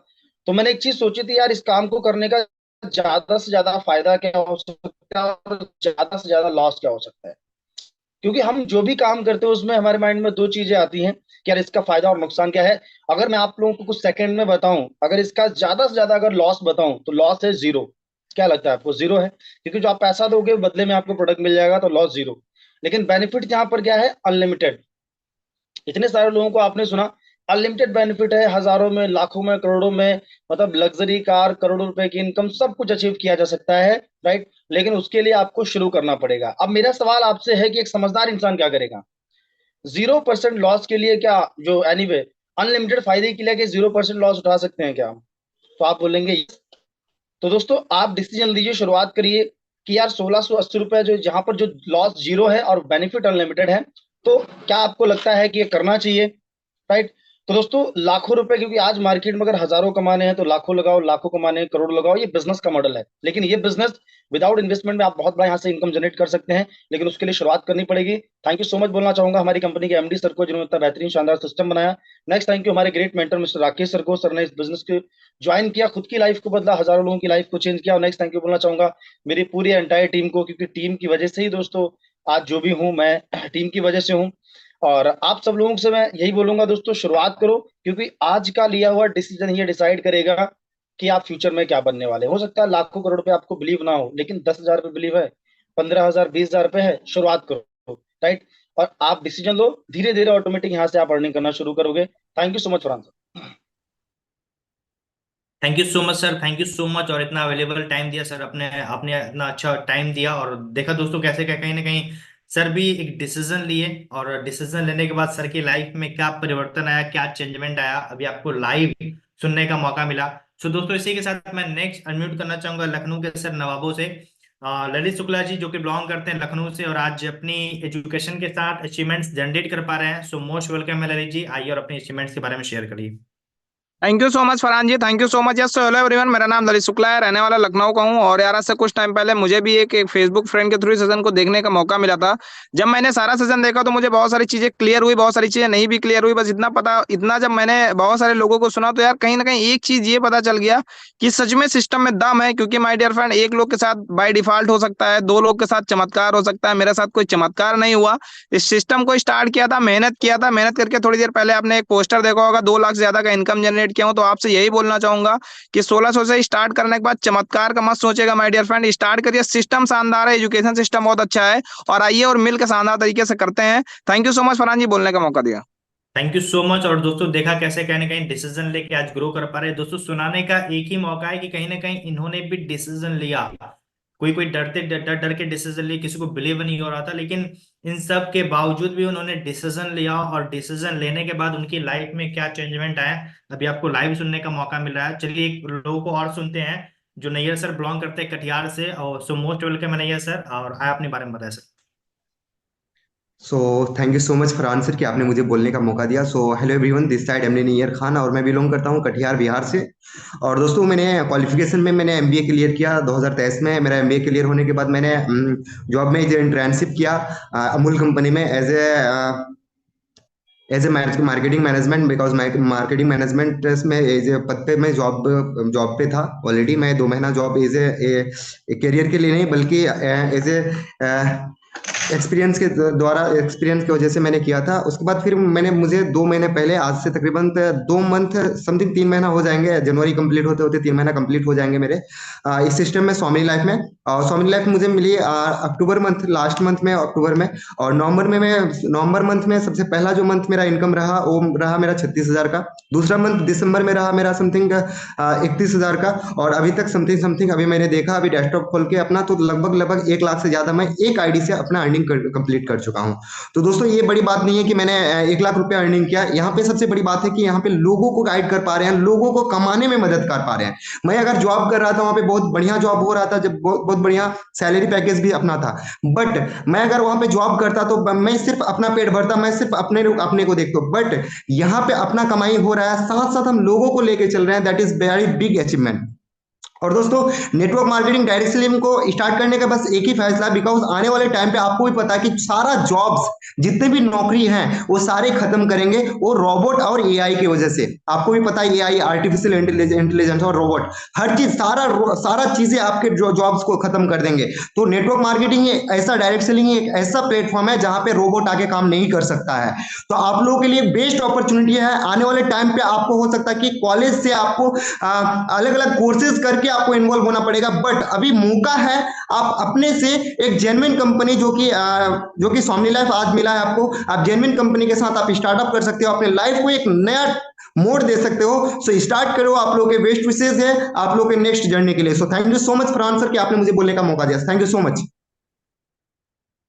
तो मैंने एक चीज सोची थी यार, इस काम को करने का ज्यादा से ज्यादा फायदा क्या हो सकता है और ज्यादा से ज्यादा लॉस क्या हो सकता है। क्योंकि हम जो भी काम करते हैं उसमें हमारे माइंड में दो चीजें आती हैं कि यार इसका फायदा और नुकसान क्या है। अगर मैं आप लोगों को कुछ सेकंड में बताऊं, अगर इसका ज्यादा से ज्यादा अगर लॉस बताऊं तो लॉस है जीरो। क्या लगता है आपको? जीरो है, क्योंकि जो आप पैसा दोगे बदले में आपको प्रोडक्ट मिल जाएगा, तो लॉस जीरो। लेकिन बेनिफिट यहाँ पर क्या है? अनलिमिटेड। इतने सारे लोगों को आपने सुना, अनलिमिटेड बेनिफिट है, हजारों में, लाखों में, करोड़ों में, मतलब लग्जरी कार, करोड़ों रुपए की इनकम, सब कुछ अचीव किया जा सकता है, राइट। लेकिन उसके लिए आपको शुरू करना पड़ेगा। अब मेरा सवाल आपसे है कि एक समझदार इंसान क्या करेगा? 0% लॉस के लिए क्या, जो एनीवे अनलिमिटेड फायदे के लिए, कि 0% लॉस उठा सकते हैं क्या हम? तो आप बोलेंगे yes। तो दोस्तों आप डिसीजन लीजिए, शुरुआत करिए कि यार 1680 रुपए, जो जहां पर जो लॉस जीरो है और बेनिफिट अनलिमिटेड है, तो क्या आपको लगता है कि ये करना चाहिए, राइट। तो दोस्तों लाखों रुपए, क्योंकि आज मार्केट में अगर हजारों कमाने हैं तो लाखों लगाओ, लाखों कमाने हैं करोड़ लगाओ, ये बिजनेस का मॉडल है। लेकिन ये बिजनेस विदाउट इन्वेस्टमेंट में आप बहुत बड़ा यहाँ से इनकम जनरेट कर सकते हैं, लेकिन उसके लिए शुरुआत करनी पड़ेगी। थैंक यू सो मच बोलना चाहूंगा हमारी कंपनी के एमडी सर को, जिन्होंने इतना बेहतरीन शानदार सिस्टम बनाया। नेक्स्ट थैंक यू हमारे great mentor mister Rakesh sir को। सर ने इस बिजनेस को ज्वाइन किया, खुद की लाइफ को बदला, हजारों लोगों की लाइफ को चेंज किया। और नेक्स्ट थैंक यू बोलना चाहूंगा मेरी पूरी एंटायर टीम को, क्योंकि टीम की वजह से ही दोस्तों आज जो भी हूँ मैं, टीम की वजह से हूँ। और आप सब लोगों से मैं यही बोलूंगा दोस्तों, शुरुआत करो, क्योंकि आज का लिया हुआ डिसीजन ये डिसाइड करेगा कि आप फ्यूचर में क्या बनने वाले। हो सकता है लाखों करोड़ पे आपको बिलीव ना हो, लेकिन 10 हजार पे बिलीव है, 15 हजार, 20 हजार पे है, शुरुआत करो, राइट। और आप डिसीजन लो, धीरे धीरे ऑटोमेटिक यहाँ से आप अर्निंग करना शुरू करोगे। Thank you so much Farhan sir. Thank you so much sir, thank you so much. और इतना अवेलेबल टाइम दिया सर, अपने आपने इतना अच्छा टाइम दिया। और देखा दोस्तों कैसे क्या, कहीं ना कहीं सर भी एक डिसीजन लिए, और डिसीजन लेने के बाद सर की लाइफ में क्या परिवर्तन आया, क्या चेंजमेंट आया, अभी आपको लाइव सुनने का मौका मिला। सो दोस्तों इसी के साथ मैं नेक्स्ट अनम्यूट करना चाहूंगा लखनऊ के सर नवाबों से, ललित शुक्ला जी, जो कि बिलोंग करते हैं लखनऊ से और आज अपनी एजुकेशन के साथ अचीवमेंट्स जनरेट कर पा रहे हैं। सो मोस्ट वेलकम है ललित जी, आइए और अपनी अचीवमेंट्स के बारे में शेयर करिए। Thank you so much Farhan ji, thank you so much. Yes hello everyone, मेरा नाम ललित शुक्ला है, रहने वाला लखनऊ का हूँ। और यार आज से कुछ टाइम पहले मुझे भी एक फेसबुक फ्रेंड के थ्रू सेशन को देखने का मौका मिला था। जब मैंने सारा सेशन देखा तो मुझे बहुत सारी चीजें क्लियर हुई, बहुत सारी चीजें नहीं भी क्लियर हुई। बस इतना पता, इतना जब मैंने बहुत सारे लोगों को सुना तो यार कहीं ना कहीं एक चीज ये पता चल गया कि सच में सिस्टम में दम है। क्योंकि माय डियर फ्रेंड, एक लोग के साथ बाय डिफॉल्ट हो सकता है, दो लोग के साथ चमत्कार हो सकता है, मेरे साथ कोई चमत्कार नहीं हुआ। इस सिस्टम को स्टार्ट किया था, मेहनत किया था, मेहनत करके थोड़ी देर पहले आपने एक पोस्टर देखा होगा, 2 लाख से ज्यादा का इनकम जनरेट किया हूं। तो आपसे यही बोलना चाहूंगा कि 1600 से स्टार्ट करने के बाद चमत्कार का मत सोचेगा माय डियर फ्रेंड, स्टार्ट करिए। सिस्टम शानदार है, एजुकेशन सिस्टम बहुत अच्छा है, और आइए और मिलकर शानदार तरीके से करते हैं। Thank you so much Farhan ji, बोलने का मौका दिया। Thank you so much. और दोस्तों देखा कैसे कहीं ना कहीं डिसीजन लेके आज ग्रो कर पा रहे हैं। दोस्तों सुनाने का एक ही मौका है कि कहीं ना कहीं इन्होंने भी डिसीजन लिया। कोई कोई डरते डर डर डर के डिसीजन लिए, किसी को बिलीव नहीं हो रहा था, लेकिन इन सब के बावजूद भी उन्होंने डिसीजन लिया। और डिसीजन लेने के बाद उनकी लाइफ में क्या चेंजमेंट आया, अभी आपको लाइव सुनने का मौका मिल रहा है। चलिए एक लोगों को और सुनते हैं जो नैयर सर बिलोंग करते हैं कटिहार से। और सो मोस्ट वेलकम है नैयर सर, और आए अपने बारे में बताएं sir. So thank you so much Farhan sir कि आपने मुझे बोलने का मौका दिया। So hello everyone, this side MD Naiyar Khan और मैं बिलोंग करता हूँ कटिहार बिहार से। और दोस्तों मैंने क्वालिफिकेशन में मैंने एमबीए क्लियर किया 2023 में। मेरा एमबीए क्लियर होने के बाद मैंने जॉब में इंटर्नशिप किया अमूल कंपनी में as a as a marketing management, because marketing management में एज ए पद पे मैं जॉब पे था ऑलरेडी। मैं 2 महीना जॉब एज ए करियर के लिए नहीं बल्कि एज ए एक्सपीरियंस के द्वारा, एक्सपीरियंस की वजह से मैंने किया था। उसके बाद फिर मुझे 2 महीने पहले, आज से तकरीबन 2 मंथ समथिंग 3 महीना हो जाएंगे, जनवरी कंप्लीट होते होते 3 महीना कंप्लीट हो जाएंगे मेरे इस सिस्टम में, स्वामी लाइफ में। और स्वामी लाइफ मुझे मिली अक्टूबर मंथ, लास्ट मंथ में, अक्टूबर में। और नवंबर मंथ में सबसे पहला जो मंथ मेरा इनकम रहा वो रहा मेरा 36,000 का। दूसरा मंथ दिसंबर में रहा मेरा समथिंग 31,000 का। और अभी तक समथिंग अभी मैंने देखा, अभी डेस्कटॉप खोल के अपना, तो लगभग 1 लाख से ज्यादा मैं एक आईडी से अपना अर्निंग कंप्लीट कर चुका हूं। तो दोस्तों ये बड़ी बात नहीं है कि मैंने 1 लाख रुपया अर्निंग किया। यहाँ पे सबसे बड़ी बात है कि यहाँ पे लोगों को गाइड कर पा रहे हैं, लोगों को कमाने में मदद कर पा रहे हैं। मैं अगर जॉब कर रहा था वहां पे बहुत बढ़िया जॉब हो रहा था, जब बहुत बढ़िया सैलरी पैकेज भी अपना था, बट मैं अगर वहां पे जॉब करता तो मैं सिर्फ अपना पेट भरता, मैं सिर्फ अपने को देखता। बट यहाँ पे अपना कमाई हो रहा है, साथ साथ हम लोगों को लेके चल रहे हैं, that is very big achievement. और दोस्तों नेटवर्क मार्केटिंग डायरेक्ट सेलिंग को स्टार्ट करने का बस एक ही फैसला, बिकॉज आने वाले टाइम पे आपको भी पता है कि सारा जॉब्स, जितने भी नौकरी हैं वो सारे खत्म करेंगे वो रोबोट और एआई की वजह से। आपको भी पता है एआई, आर्टिफिशियल इंटेलिजेंस और रोबोट, हर चीज, सारा चीजें आपके जॉब्स को खत्म कर देंगे। तो नेटवर्क मार्केटिंग ऐसा, डायरेक्ट सेलिंग एक ऐसा प्लेटफॉर्म है जहां पे रोबोट आके काम नहीं कर सकता है। तो आप लोगों के लिए बेस्ट अपॉर्चुनिटी है। आने वाले टाइम पे आपको हो सकता है कि कॉलेज से आपको अलग अलग कोर्सेज करके आपको इन्वॉल्व होना पड़ेगा, बट अभी मौका है आप अपने से एक जेन्युइन कंपनी, जो कि स्वामी लाइफ आज मिला है आपको, आप जेन्युइन कंपनी के साथ आप स्टार्टअप कर सकते हो, अपने लाइफ को एक नया मोड़ दे सकते हो। सो स्टार्ट करो, आप लोगों के बेस्ट विशेष है आप लोगों के नेक्स्ट जर्नी के लिए। सो thank you so much Farhan sir कि आपने मुझे बोलने का मौका दिया। Thank you so much.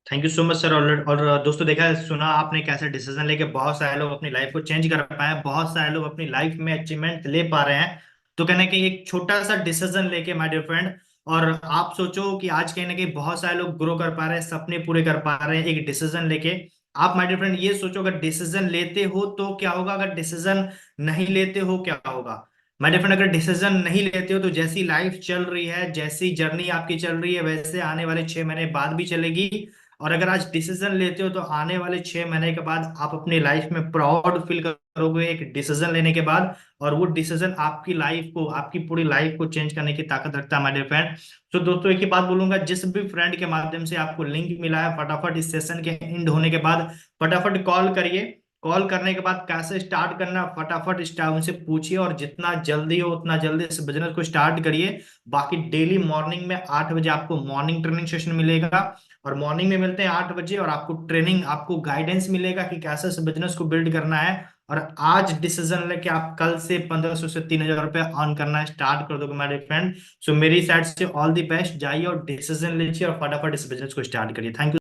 Thank you so much sir. और दोस्तों देखा सुना आपने कैसे डिसीजन लेके बहुत सारे लोग अपनी लाइफ को चेंज कर पाए, बहुत सारे लोग अपनी लाइफ में अचीवमेंट ले पा रहे हैं। तो कहना कि एक छोटा सा डिसीजन लेके माय डियर फ्रेंड, और आप सोचो कि आज कहीं ना कहीं बहुत सारे लोग ग्रो कर पा रहे हैं, सपने पूरे कर पा रहे हैं एक डिसीजन लेके। आप माय डियर फ्रेंड ये सोचो, अगर डिसीजन लेते हो तो क्या होगा, अगर डिसीजन नहीं लेते हो क्या होगा। माय डियर फ्रेंड, अगर डिसीजन नहीं लेते हो तो जैसी लाइफ चल रही है, जैसी जर्नी आपकी चल रही है, वैसे आने वाले 6 महीने बाद भी चलेगी। और अगर आज डिसीजन लेते हो तो आने वाले 6 महीने के बाद आप अपनी लाइफ में प्राउड फील करोगे एक डिसीजन लेने के बाद। और वो डिसीजन आपकी लाइफ को, आपकी पूरी लाइफ को चेंज करने की ताकत रखता है माय डियर फ्रेंड। तो दोस्तों एक ही बात बोलूंगा, जिस भी फ्रेंड के माध्यम से आपको लिंक मिला है, फटाफट इस सेशन के एंड होने के बाद फटाफट कॉल करिए। कॉल करने के बाद कैसे स्टार्ट करना, फटाफट स्टार्ट उनसे पूछिए, और जितना जल्दी हो उतना जल्दी इस बिजनेस को स्टार्ट करिए। बाकी डेली मॉर्निंग में 8 बजे आपको मॉर्निंग ट्रेनिंग सेशन मिलेगा, और मॉर्निंग में मिलते हैं 8 बजे, और आपको ट्रेनिंग, आपको गाइडेंस मिलेगा कि कैसे इस बिजनेस को बिल्ड करना है। और आज डिसीजन लेके आप कल से 1500 से 3000 रुपये अर्न करना स्टार्ट कर दोगे मेरे फ्रेंड। सो मेरी साइड से ऑल द बेस्ट, जाइए और डिसीजन लीजिए और फटाफट इस बिजनेस को स्टार्ट करिए। Thank you.